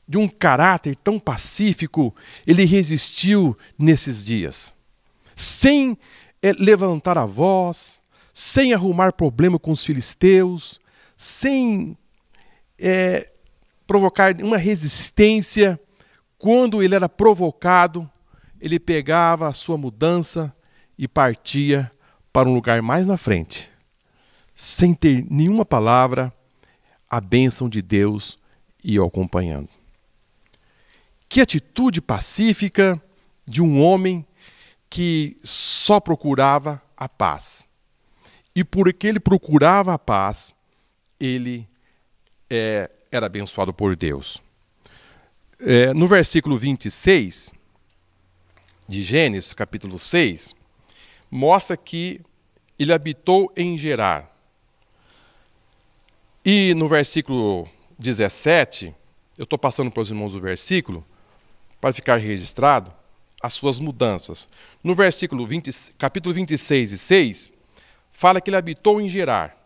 de um caráter tão pacífico, ele resistiu nesses dias, sem levantar a voz, sem arrumar problema com os filisteus, sem provocar uma resistência. Quando ele era provocado, ele pegava a sua mudança e partia para um lugar mais na frente, sem ter nenhuma palavra, a bênção de Deus ia o acompanhando. Que atitude pacífica de um homem que só procurava a paz. E porque ele procurava a paz, ele era abençoado por Deus. No versículo 26 de Gênesis, capítulo 6, mostra que ele habitou em Gerar. E no versículo 17, eu estou passando para os irmãos o versículo, para ficar registrado, as suas mudanças. No versículo 20, capítulo 26 e 6, fala que ele habitou em Gerar.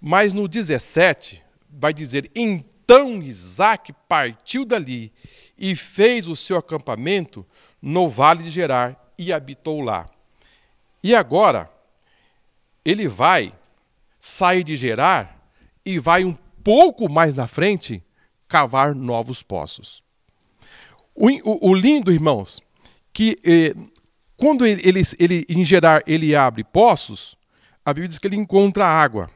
Mas no 17, vai dizer, então Isaque partiu dali e fez o seu acampamento no vale de Gerar e habitou lá. E agora, ele vai sair de Gerar e vai um pouco mais na frente cavar novos poços. O lindo, irmãos, que quando ele em Gerar ele abre poços, a Bíblia diz que ele encontra água.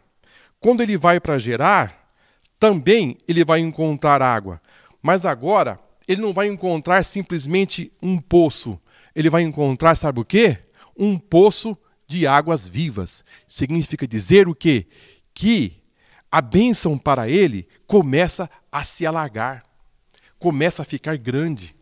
Quando ele vai para Gerar, também ele vai encontrar água. Mas agora, ele não vai encontrar simplesmente um poço. Ele vai encontrar, sabe o quê? Um poço de águas vivas. Significa dizer o quê? Que a bênção para ele começa a se alargar. Começa a ficar grande.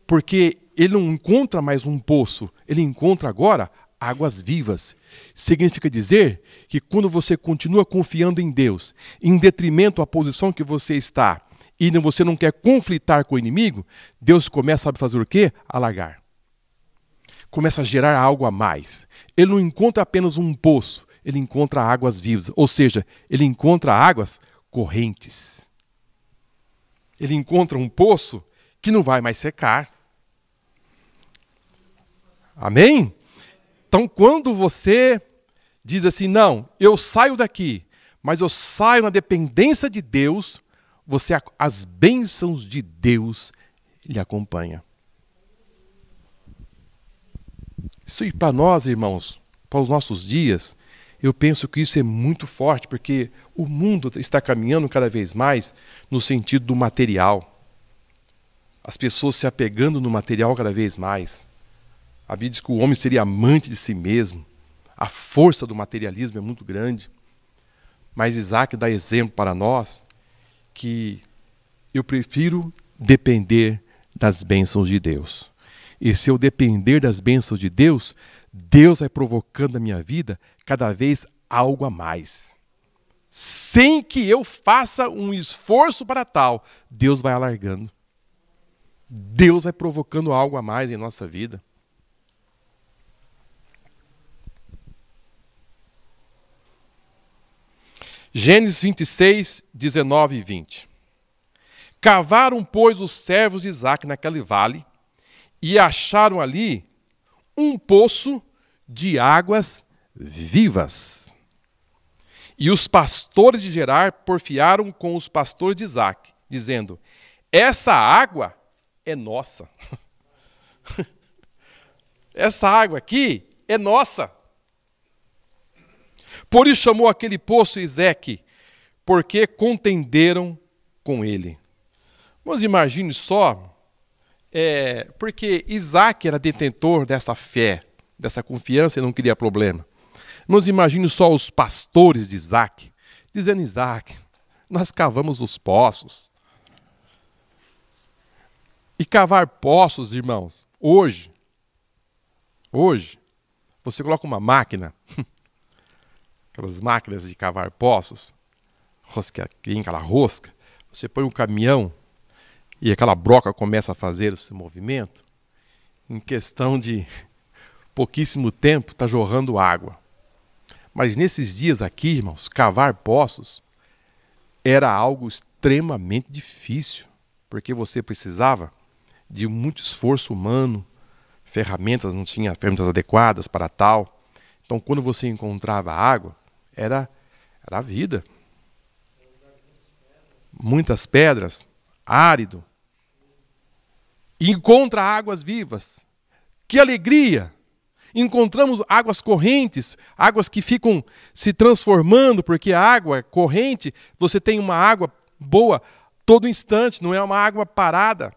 Porque ele não encontra mais um poço. Ele encontra agora águas vivas. Significa dizer que quando você continua confiando em Deus, em detrimento à posição que você está, e você não quer conflitar com o inimigo, Deus começa a fazer o quê? Alargar. Começa a gerar algo a mais. Ele não encontra apenas um poço, ele encontra águas vivas. Ou seja, ele encontra águas correntes. Ele encontra um poço que não vai mais secar. Amém? Então, quando você diz assim, não, eu saio daqui, mas eu saio na dependência de Deus, as bênçãos de Deus lhe acompanham. Isso para nós, irmãos, para os nossos dias, eu penso que isso é muito forte, porque o mundo está caminhando cada vez mais no sentido do material. As pessoas se apegando no material cada vez mais. A Bíblia diz que o homem seria amante de si mesmo. A força do materialismo é muito grande. Mas Isaque dá exemplo para nós que eu prefiro depender das bênçãos de Deus. E se eu depender das bênçãos de Deus, Deus vai provocando na minha vida cada vez algo a mais. Sem que eu faça um esforço para tal, Deus vai alargando. Deus vai provocando algo a mais em nossa vida. Gênesis 26, 19 e 20. Cavaram, pois, os servos de Isaque naquele vale e acharam ali um poço de águas vivas. E os pastores de Gerar porfiaram com os pastores de Isaque, dizendo, essa água é nossa. Essa água aqui é nossa. Por isso chamou aquele poço Ezeque, porque contenderam com ele. Mas imagine só, porque Isaque era detentor dessa fé, dessa confiança e não queria problema. Mas imagine só os pastores de Isaque, dizendo, Isaque, nós cavamos os poços. E cavar poços, irmãos, hoje, você coloca uma máquina, aquelas máquinas de cavar poços, aquela rosca, você põe um caminhão e aquela broca começa a fazer esse movimento, em questão de pouquíssimo tempo está jorrando água. Mas nesses dias aqui, irmãos, cavar poços era algo extremamente difícil, porque você precisava de muito esforço humano, ferramentas, não tinha ferramentas adequadas para tal. Então, quando você encontrava água, era a vida. Muitas pedras, árido. E encontra águas vivas. Que alegria! Encontramos águas correntes, águas que ficam se transformando, porque a água corrente, você tem uma água boa todo instante, não é uma água parada.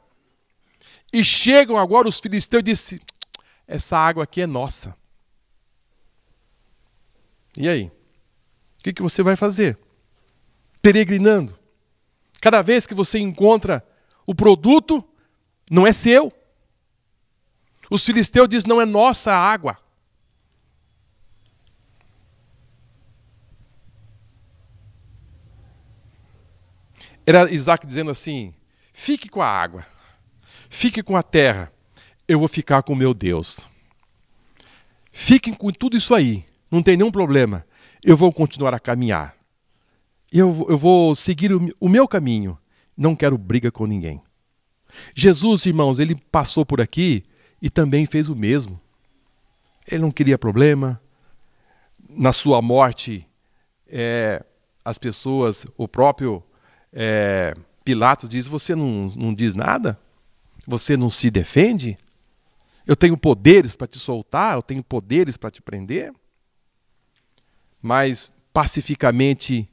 E chegam agora os filisteus e dizem, essa água aqui é nossa. E aí? O que você vai fazer? Peregrinando. Cada vez que você encontra o produto, não é seu. Os filisteus dizem, não é nossa a água. Era Isaac dizendo assim: fique com a água, fique com a terra, eu vou ficar com o meu Deus. Fiquem com tudo isso aí, não tem nenhum problema, eu vou continuar a caminhar. Eu vou seguir o meu caminho, não quero briga com ninguém. Jesus, irmãos, ele passou por aqui e também fez o mesmo. Ele não queria problema. Na sua morte, as pessoas, o próprio Pilatos diz: você não diz nada? Você não se defende? Eu tenho poderes para te soltar, eu tenho poderes para te prender. Mas, pacificamente,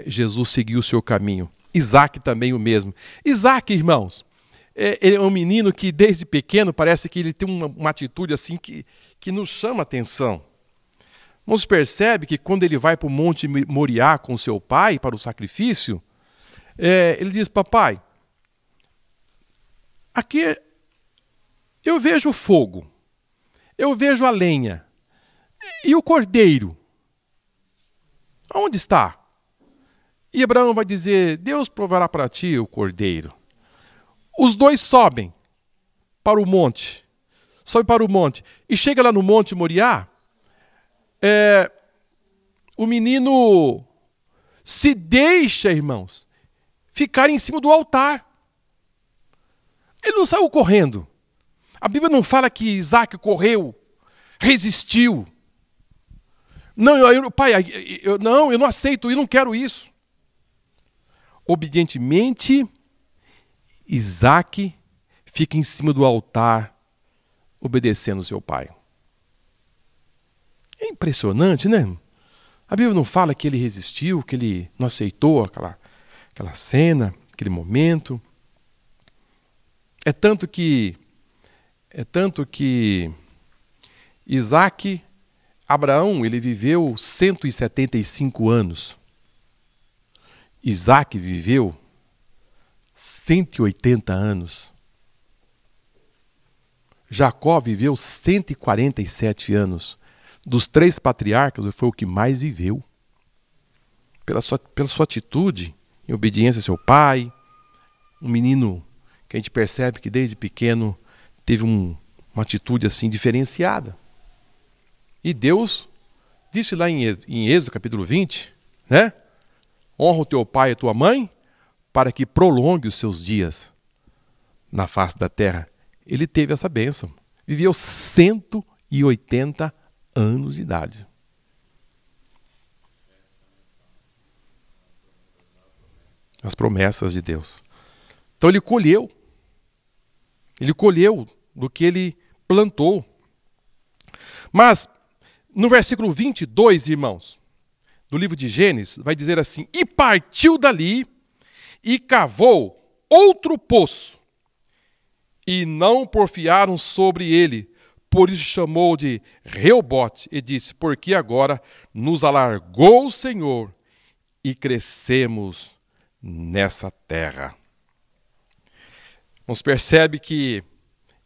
Jesus seguiu o seu caminho. Isaac também o mesmo. Isaac, irmãos, ele é um menino que desde pequeno parece que ele tem uma atitude assim que nos chama a atenção. Nos percebe que quando ele vai para o Monte Moriá com seu pai para o sacrifício, ele diz: papai, aqui eu vejo o fogo, eu vejo a lenha, e o cordeiro, onde está? E Abraão vai dizer: Deus provará para ti o cordeiro. Os dois sobem para o monte. Sobe para o monte. E chega lá no Monte Moriá, o menino se deixa, irmãos, ficar em cima do altar. Ele não saiu correndo. A Bíblia não fala que Isaac correu, resistiu. Não, pai, eu não aceito, eu não quero isso. Obedientemente, Isaac fica em cima do altar, obedecendo seu pai. É impressionante, né? A Bíblia não fala que ele resistiu, que ele não aceitou aquela cena, aquele momento. É tanto que Abraão, ele viveu 175 anos. Isaac viveu 180 anos. Jacó viveu 147 anos. Dos 3 patriarcas, ele foi o que mais viveu. Pela sua atitude, em obediência ao seu pai, um menino que a gente percebe que desde pequeno teve uma atitude assim diferenciada. E Deus disse lá em Êxodo capítulo 20, né? Honra o teu pai e a tua mãe, para que prolongue os seus dias na face da terra. Ele teve essa bênção. Viveu 180 anos de idade. As promessas de Deus. Então ele colheu. Ele colheu do que ele plantou. Mas, no versículo 22, irmãos, do livro de Gênesis, vai dizer assim: e partiu dali e cavou outro poço, e não porfiaram sobre ele, por isso chamou de Reobote, e disse: porque agora nos alargou o Senhor e crescemos nessa terra. Nos percebe que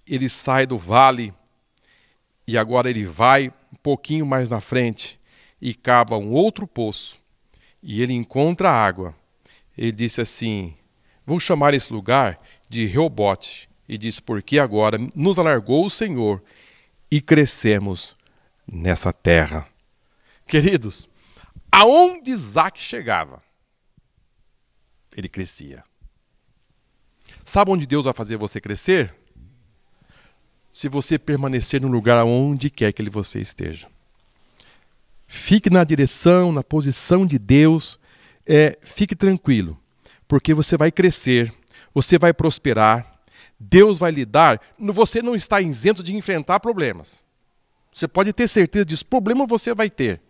ele sai do vale e agora ele vai um pouquinho mais na frente e cava um outro poço, e ele encontra água. Ele disse assim: vou chamar esse lugar de Reobote, e disse: porque agora nos alargou o Senhor e crescemos nessa terra. Queridos, aonde Isaac chegava, ele crescia. Sabe onde Deus vai fazer você crescer? Se você permanecer no lugar onde quer que você esteja. Fique na direção, na posição de Deus, fique tranquilo, porque você vai crescer, você vai prosperar, Deus vai lhe dar, você não está isento de enfrentar problemas. Você pode ter certeza disso, problema você vai ter.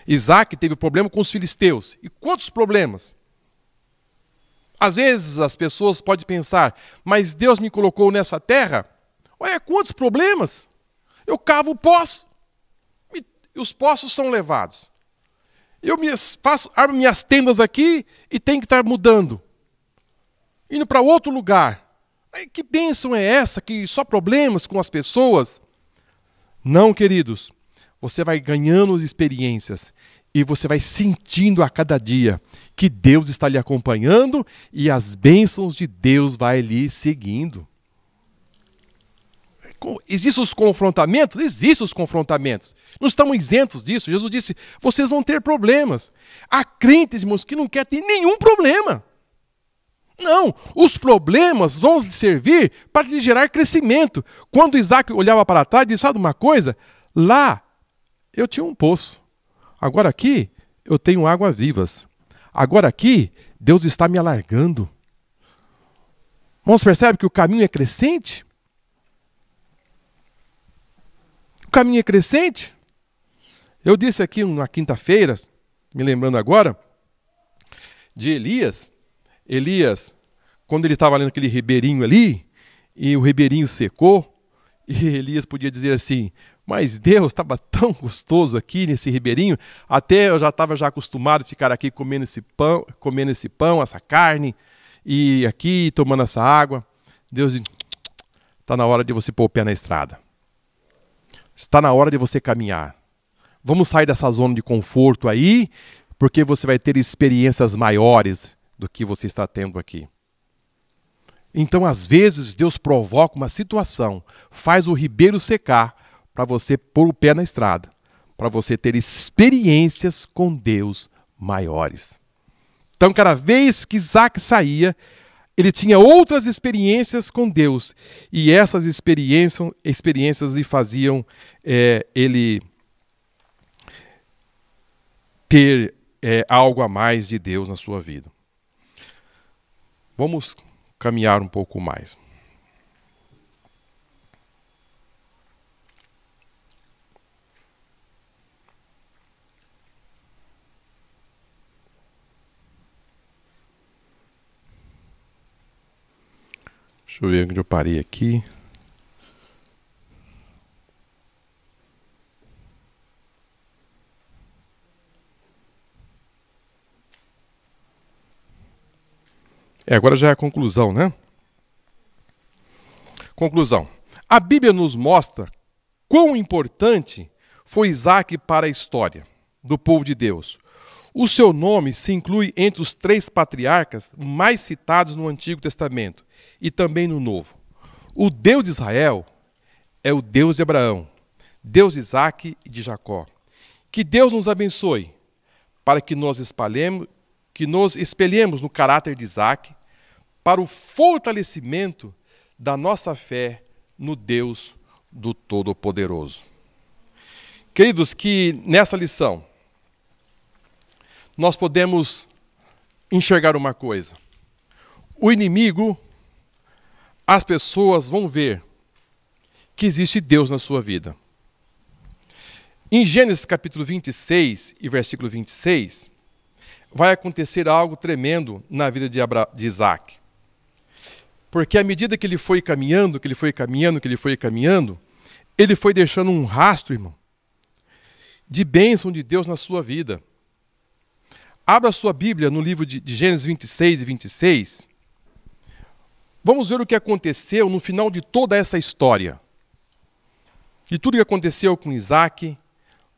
Isaac teve problema com os filisteus, e quantos problemas? Às vezes as pessoas podem pensar: mas Deus me colocou nessa terra? Olha, quantos problemas? Eu cavo o poço, e os poços são levados. Eu armo minhas tendas aqui e tenho que estar mudando, indo para outro lugar. Que bênção é essa, que só problemas com as pessoas? Não, queridos, você vai ganhando experiências, E você vai sentindo a cada dia que Deus está lhe acompanhando e as bênçãos de Deus vai lhe seguindo. Existem os confrontamentos? Existem os confrontamentos. Não estamos isentos disso. Jesus disse, vocês vão ter problemas. Há crentes, irmãos, que não querem ter nenhum problema. Não, os problemas vão servir para lhe gerar crescimento. Quando Isaac olhava para trás, disse, sabe uma coisa? Lá eu tinha um poço. Agora aqui eu tenho águas vivas. Agora aqui Deus está me alargando. Irmãos, percebe que o caminho é crescente? O caminho é crescente. Eu disse aqui na quinta-feira, me lembrando agora, de Elias. Elias, quando ele estava lendo aquele ribeirinho ali, e o ribeirinho secou, e Elias podia dizer assim, mas Deus estava tão gostoso aqui nesse ribeirinho, até eu já estava acostumado a ficar aqui comendo esse pão, essa carne, e aqui tomando essa água. Deus diz, está na hora de você pôr o pé na estrada. Está na hora de você caminhar. Vamos sair dessa zona de conforto aí, porque você vai ter experiências maiores do que você está tendo aqui. Então, às vezes, Deus provoca uma situação, faz o ribeiro secar, para você pôr o pé na estrada, para você ter experiências com Deus maiores. Então, cada vez que Isaac saía, ele tinha outras experiências com Deus, e essas experiências lhe faziam ele ter algo a mais de Deus na sua vida. Vamos caminhar um pouco mais. Deixa eu ver onde eu parei aqui. Agora já é a conclusão, né? Conclusão. A Bíblia nos mostra quão importante foi Isaac para a história do povo de Deus. O seu nome se inclui entre os 3 patriarcas mais citados no Antigo Testamento e também no Novo. O Deus de Israel é o Deus de Abraão, Deus de Isaac e de Jacó. Que Deus nos abençoe para que nos espelhemos no caráter de Isaac para o fortalecimento da nossa fé no Deus do Todo-Poderoso. Queridos, que nessa lição nós podemos enxergar uma coisa. O inimigo, as pessoas vão ver que existe Deus na sua vida. Em Gênesis capítulo 26 e versículo 26, vai acontecer algo tremendo na vida de Isaac. Porque à medida que ele foi caminhando, ele foi deixando um rastro, irmão, de bênção de Deus na sua vida. Abra a sua Bíblia no livro de Gênesis 26 e 26. Vamos ver o que aconteceu no final de toda essa história. De tudo que aconteceu com Isaac,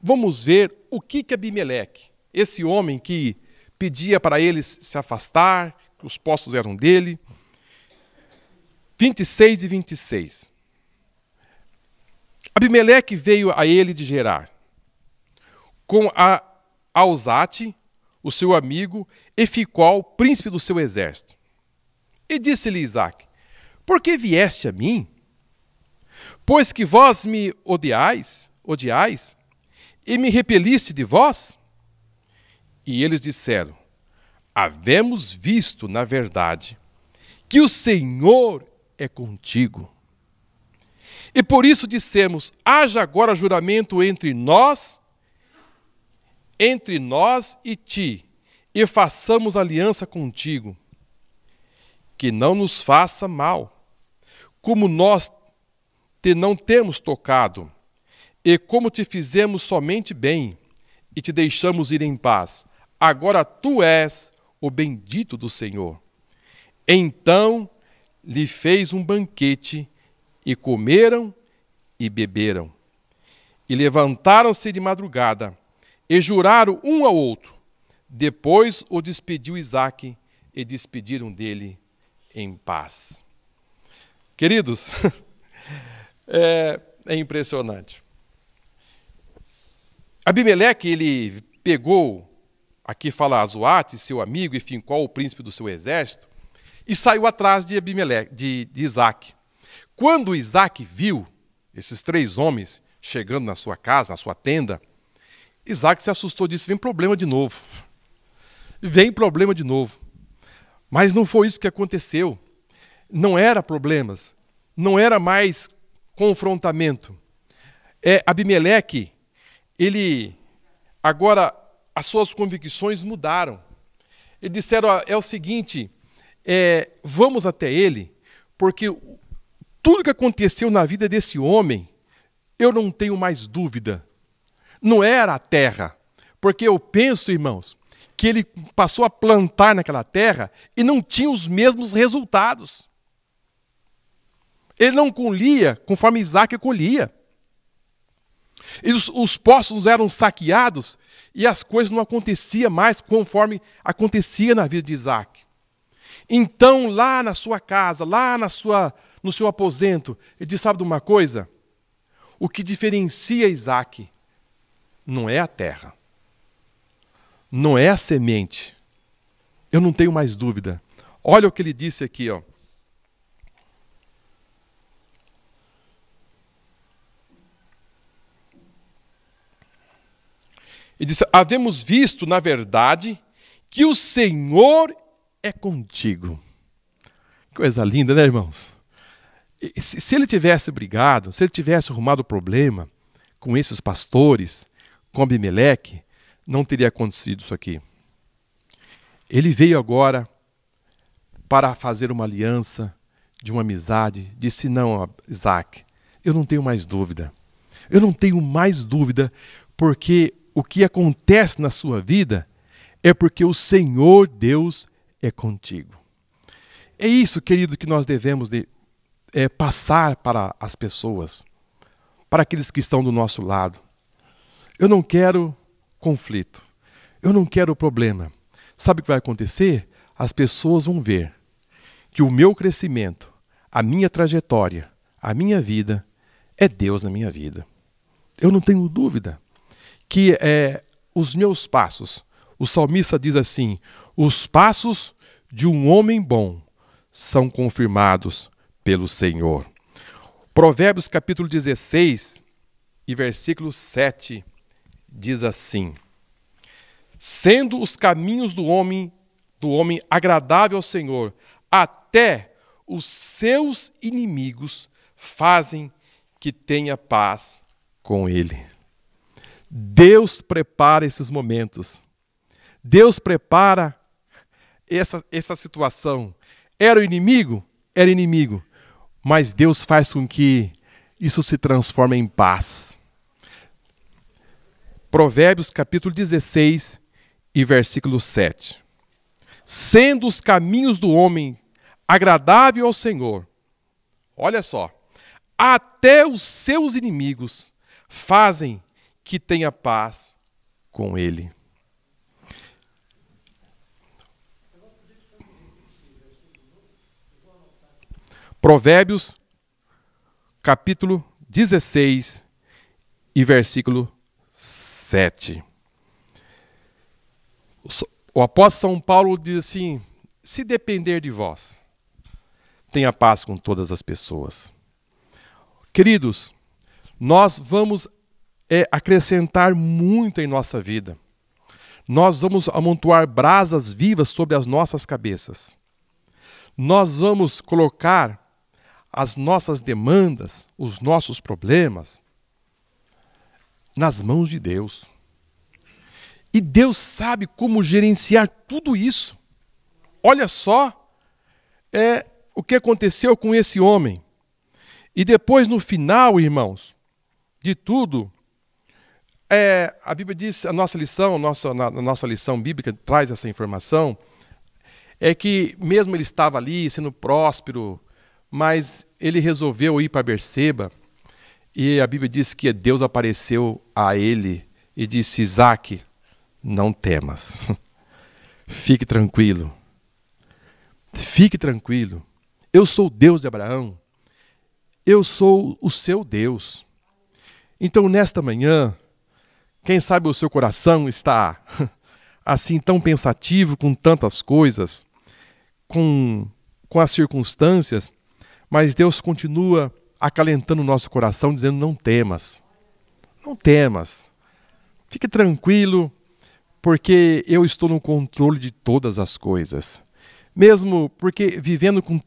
vamos ver o que Abimeleque, esse homem que pedia para eles se afastar, que os postos eram dele. 26 e 26. Abimeleque veio a ele de Gerar, com Auzate, o seu amigo, e Ficol, príncipe do seu exército. E disse-lhe Isaac, por que vieste a mim? Pois que vós me odiais, e me repeliste de vós? E eles disseram, havemos visto, na verdade, que o Senhor é contigo. E por isso dissemos, haja agora juramento entre nós e ti, e façamos aliança contigo, que não nos faça mal, como nós te não temos tocado, e como te fizemos somente bem, e te deixamos ir em paz. Agora tu és o bendito do Senhor. Então lhe fez um banquete, e comeram e beberam. E levantaram-se de madrugada, e juraram um ao outro. Depois o despediu Isaque e despediram dele em paz. Queridos, é impressionante. Abimeleque, ele pegou, aqui fala Zoate, seu amigo, e Fincol, o príncipe do seu exército, e saiu atrás de Abimeleque, de Isaque. Quando Isaque viu esses 3 homens chegando na sua casa, na sua tenda, Isaque se assustou e disse: vem problema de novo. Vem problema de novo. Mas não foi isso que aconteceu. Não era problemas. Não era mais confrontamento. Abimeleque, ele, agora, as suas convicções mudaram. Eles disseram: é o seguinte, vamos até ele, porque tudo que aconteceu na vida desse homem, eu não tenho mais dúvida. Não era a terra, porque eu penso, irmãos, que ele passou a plantar naquela terra e não tinha os mesmos resultados. Ele não colhia conforme Isaque colhia. Os poços eram saqueados e as coisas não aconteciam mais conforme acontecia na vida de Isaque. Então, lá na sua casa, lá no seu aposento, ele disse: sabe de uma coisa? O que diferencia Isaque não é a terra, não é a semente. Eu não tenho mais dúvida. Olha o que ele disse aqui, ó. Ele disse: havemos visto, na verdade, que o Senhor é contigo. Coisa linda, né, irmãos? Se ele tivesse brigado, se ele tivesse arrumado problema com esses pastores, com Abimeleque, não teria acontecido isso aqui. Ele veio agora para fazer uma aliança de uma amizade. Disse: não, Isaque, eu não tenho mais dúvida. Eu não tenho mais dúvida, porque o que acontece na sua vida é porque o Senhor Deus é contigo. É isso, querido, que nós devemos passar para as pessoas, para aqueles que estão do nosso lado. Eu não quero conflito, eu não quero problema. Sabe o que vai acontecer? As pessoas vão ver que o meu crescimento, a minha trajetória, a minha vida, é Deus na minha vida. Eu não tenho dúvida que os meus passos, o salmista diz assim: os passos de um homem bom são confirmados pelo Senhor. Provérbios capítulo 16 e versículo 7 diz assim: sendo os caminhos do homem agradável ao Senhor, até os seus inimigos fazem que tenha paz com ele. Deus prepara esses momentos. Deus prepara essa situação. Era o inimigo? Era inimigo. Mas Deus faz com que isso se transforme em paz. Provérbios capítulo 16 e versículo 7. Sendo os caminhos do homem agradável ao Senhor, olha só, até os seus inimigos fazem que tenha paz com ele. Provérbios, capítulo 16 e versículo 7. O apóstolo São Paulo diz assim: se depender de vós, tenha paz com todas as pessoas. Queridos, nós vamos acrescentar muito em nossa vida. Nós vamos amontoar brasas vivas sobre as nossas cabeças. Nós vamos colocar as nossas demandas, os nossos problemas, nas mãos de Deus. E Deus sabe como gerenciar tudo isso. Olha só o que aconteceu com esse homem. E depois, no final, irmãos, de tudo, a Bíblia diz, a nossa lição, na nossa lição bíblica traz essa informação, é que mesmo ele estava ali sendo próspero, mas ele resolveu ir para Berseba, e a Bíblia diz que Deus apareceu a ele e disse: Isaque, não temas. Fique tranquilo. Fique tranquilo. Eu sou o Deus de Abraão. Eu sou o seu Deus. Então, nesta manhã, quem sabe o seu coração está assim tão pensativo com tantas coisas, com as circunstâncias, mas Deus continua acalentando o nosso coração, dizendo: não temas. Não temas. Fique tranquilo, porque eu estou no controle de todas as coisas. Mesmo porque vivendo com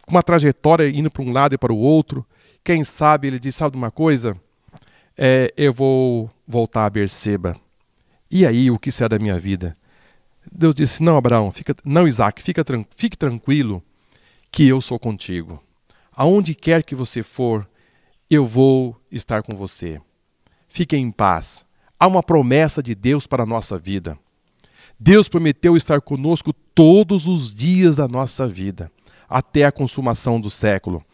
uma trajetória indo para um lado e para o outro, quem sabe ele diz: sabe de uma coisa? Eu vou voltar a Berseba. E aí, o que será da minha vida? Deus disse: não, Abraão, não, Isaque, fique tranquilo, que eu sou contigo. Aonde quer que você for, eu vou estar com você. Fique em paz. Há uma promessa de Deus para a nossa vida. Deus prometeu estar conosco todos os dias da nossa vida, até a consumação do século.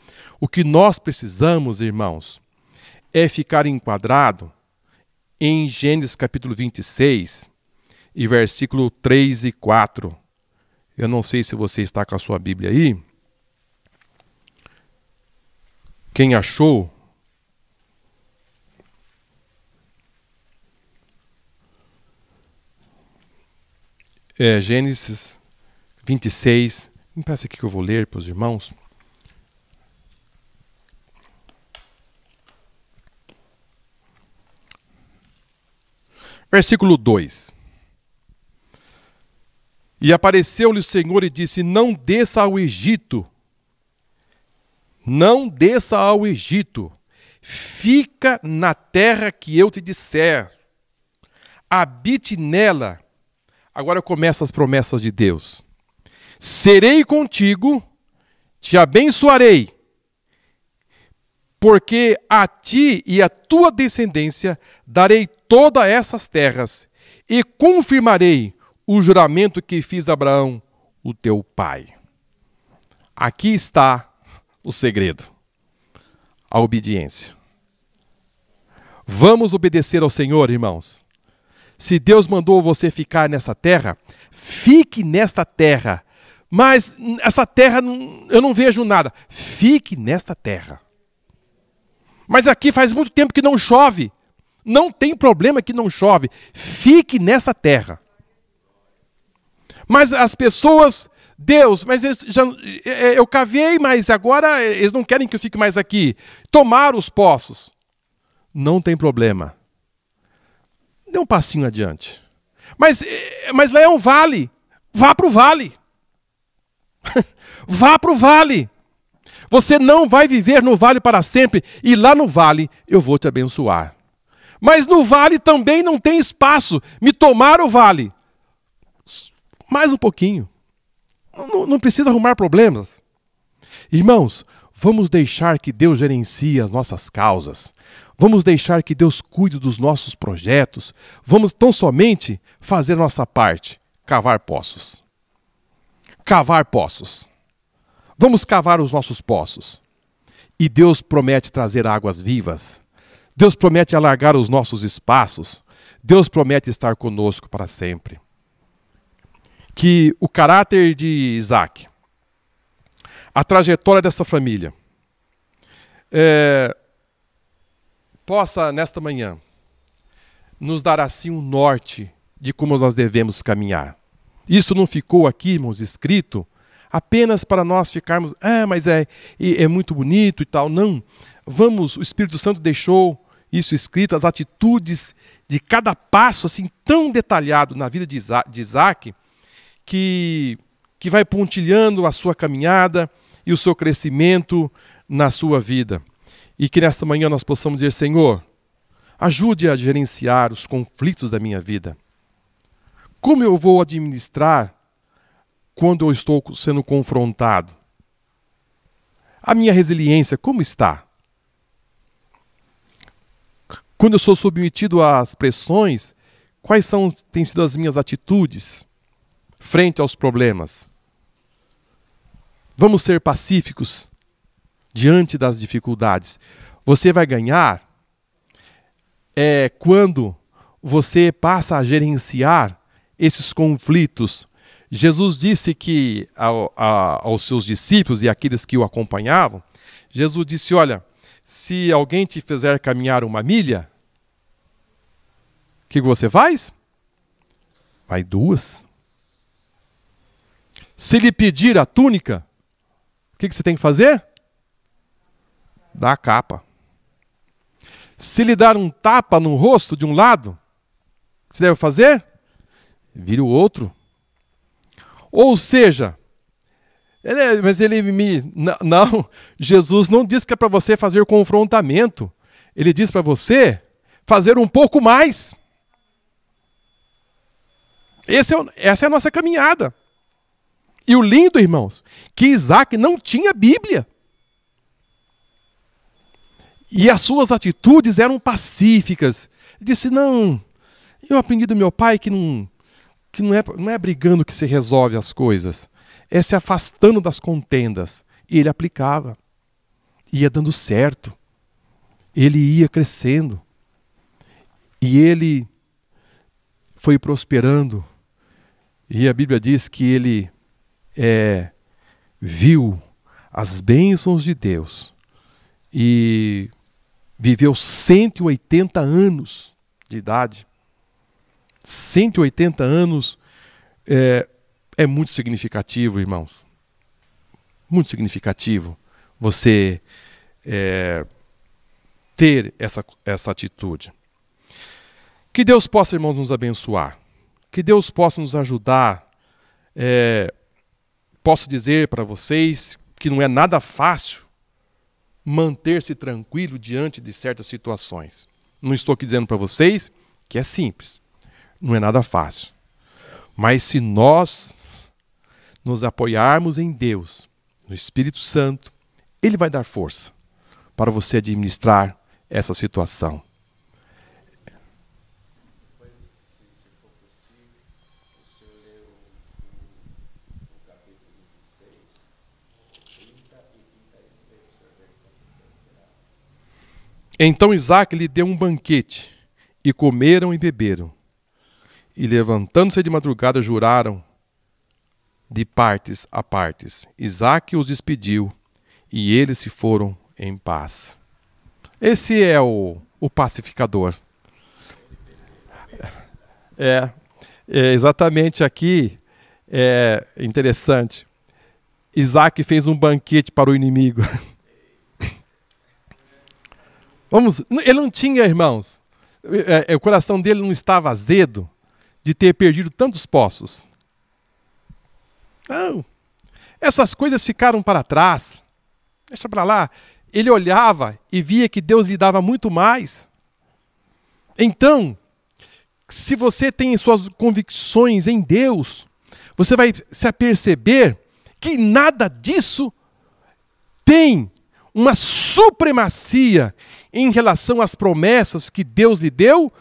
O que nós precisamos, irmãos, é ficar enquadrado em Gênesis capítulo 26, e versículo 3 e 4. Eu não sei se você está com a sua Bíblia aí. Quem achou? Gênesis 26. Me parece aqui que eu vou ler para os irmãos. Versículo 2. E apareceu-lhe o Senhor e disse: não desça ao Egito. Não desça ao Egito. Fica na terra que eu te disser. Habite nela. Agora começam as promessas de Deus. Serei contigo, te abençoarei, porque a ti e à tua descendência darei todas essas terras, e confirmarei o juramento que fiz a Abraão, o teu pai. Aqui está o segredo: a obediência. Vamos obedecer ao Senhor, irmãos. Se Deus mandou você ficar nessa terra, fique nesta terra. Mas essa terra, eu não vejo nada. Fique nesta terra. Mas aqui faz muito tempo que não chove. Não tem problema que não chove. Fique nessa terra. Mas as pessoas, Deus, mas eu cavei, mas agora eles não querem que eu fique mais aqui. Tomaram os poços. Não tem problema. Dê um passinho adiante. Mas lá é um vale. Vá para o vale. Vá para o vale. Você não vai viver no vale para sempre. E lá no vale eu vou te abençoar. Mas no vale também não tem espaço. Me tomaram o vale. Mais um pouquinho. Não precisa arrumar problemas. Irmãos, vamos deixar que Deus gerencie as nossas causas. Vamos deixar que Deus cuide dos nossos projetos. Vamos tão somente fazer nossa parte. Cavar poços. Cavar poços. Vamos cavar os nossos poços. E Deus promete trazer águas vivas. Deus promete alargar os nossos espaços. Deus promete estar conosco para sempre. Que o caráter de Isaque, a trajetória dessa família, possa, nesta manhã, nos dar assim um norte de como nós devemos caminhar. Isso não ficou aqui, irmãos, escrito apenas para nós ficarmos, mas é muito bonito e tal. Não, o Espírito Santo deixou isso escrito, as atitudes de cada passo assim tão detalhado na vida de Isaque, que vai pontilhando a sua caminhada e o seu crescimento na sua vida. E que nesta manhã nós possamos dizer: Senhor, ajude a gerenciar os conflitos da minha vida. Como eu vou administrar quando eu estou sendo confrontado? A minha resiliência, como está? Quando eu sou submetido às pressões, quais têm sido as minhas atitudes frente aos problemas? Vamos ser pacíficos diante das dificuldades. Você vai ganhar quando você passa a gerenciar esses conflitos. Jesus disse que aos seus discípulos e àqueles que o acompanhavam, Jesus disse, olha, se alguém te fizer caminhar 1 milha, o que você faz? Vai 2. Se lhe pedir a túnica, o que você tem que fazer? Dá a capa. Se lhe dar um tapa no rosto de um lado, o que você deve fazer? Vira o outro. Ou seja, mas ele me... Não, Jesus não disse que é para você fazer confrontamento. Ele diz para você fazer um pouco mais. Essa é a nossa caminhada. E o lindo, irmãos, que Isaac não tinha Bíblia. E as suas atitudes eram pacíficas. Ele disse, não, eu aprendi do meu pai que não é brigando que se resolve as coisas. É se afastando das contendas. E ele aplicava. Ia dando certo. Ele ia crescendo. E ele foi prosperando. E a Bíblia diz que ele viu as bênçãos de Deus. E viveu 180 anos de idade. 180 anos é muito significativo, irmãos. Muito significativo você ter essa atitude. Que Deus possa, irmãos, nos abençoar. Que Deus possa nos ajudar. Posso dizer para vocês que não é nada fácil manter-se tranquilo diante de certas situações. Não estou aqui dizendo para vocês que é simples. Não é nada fácil. Mas se nós nos apoiarmos em Deus, no Espírito Santo, Ele vai dar força para você administrar essa situação. Então Isaac lhe deu um banquete, e comeram e beberam. E levantando-se de madrugada, juraram de partes a partes. Isaac os despediu, e eles se foram em paz. Esse é o pacificador. Exatamente aqui, é interessante. Isaac fez um banquete para o inimigo. Ele não tinha, irmãos, o coração dele não estava azedo de ter perdido tantos poços. Não, essas coisas ficaram para trás. Deixa para lá. Ele olhava e via que Deus lhe dava muito mais. Então, se você tem suas convicções em Deus, você vai se aperceber que nada disso tem uma supremacia em relação às promessas que Deus lhe deu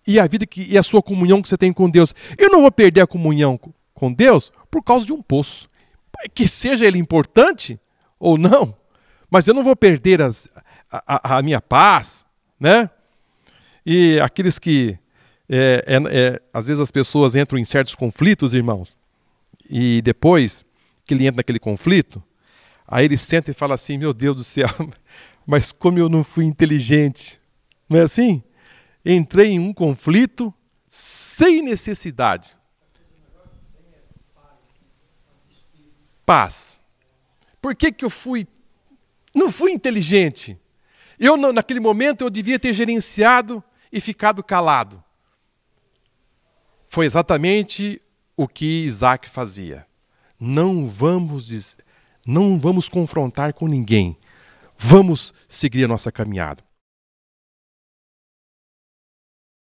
e a vida e a sua comunhão que você tem com Deus. Eu não vou perder a comunhão com Deus por causa de um poço. Que seja ele importante ou não, mas eu não vou perder a minha paz, né? E aqueles que... às vezes as pessoas entram em certos conflitos, irmãos, e depois que ele entra naquele conflito, aí ele senta e fala assim, meu Deus do céu, mas como eu não fui inteligente. Não é assim? Entrei em um conflito sem necessidade. Paz. Por que eu não fui inteligente? Naquele momento eu devia ter gerenciado e ficado calado. Foi exatamente o que Isaac fazia. Não vamos confrontar com ninguém. Vamos seguir a nossa caminhada.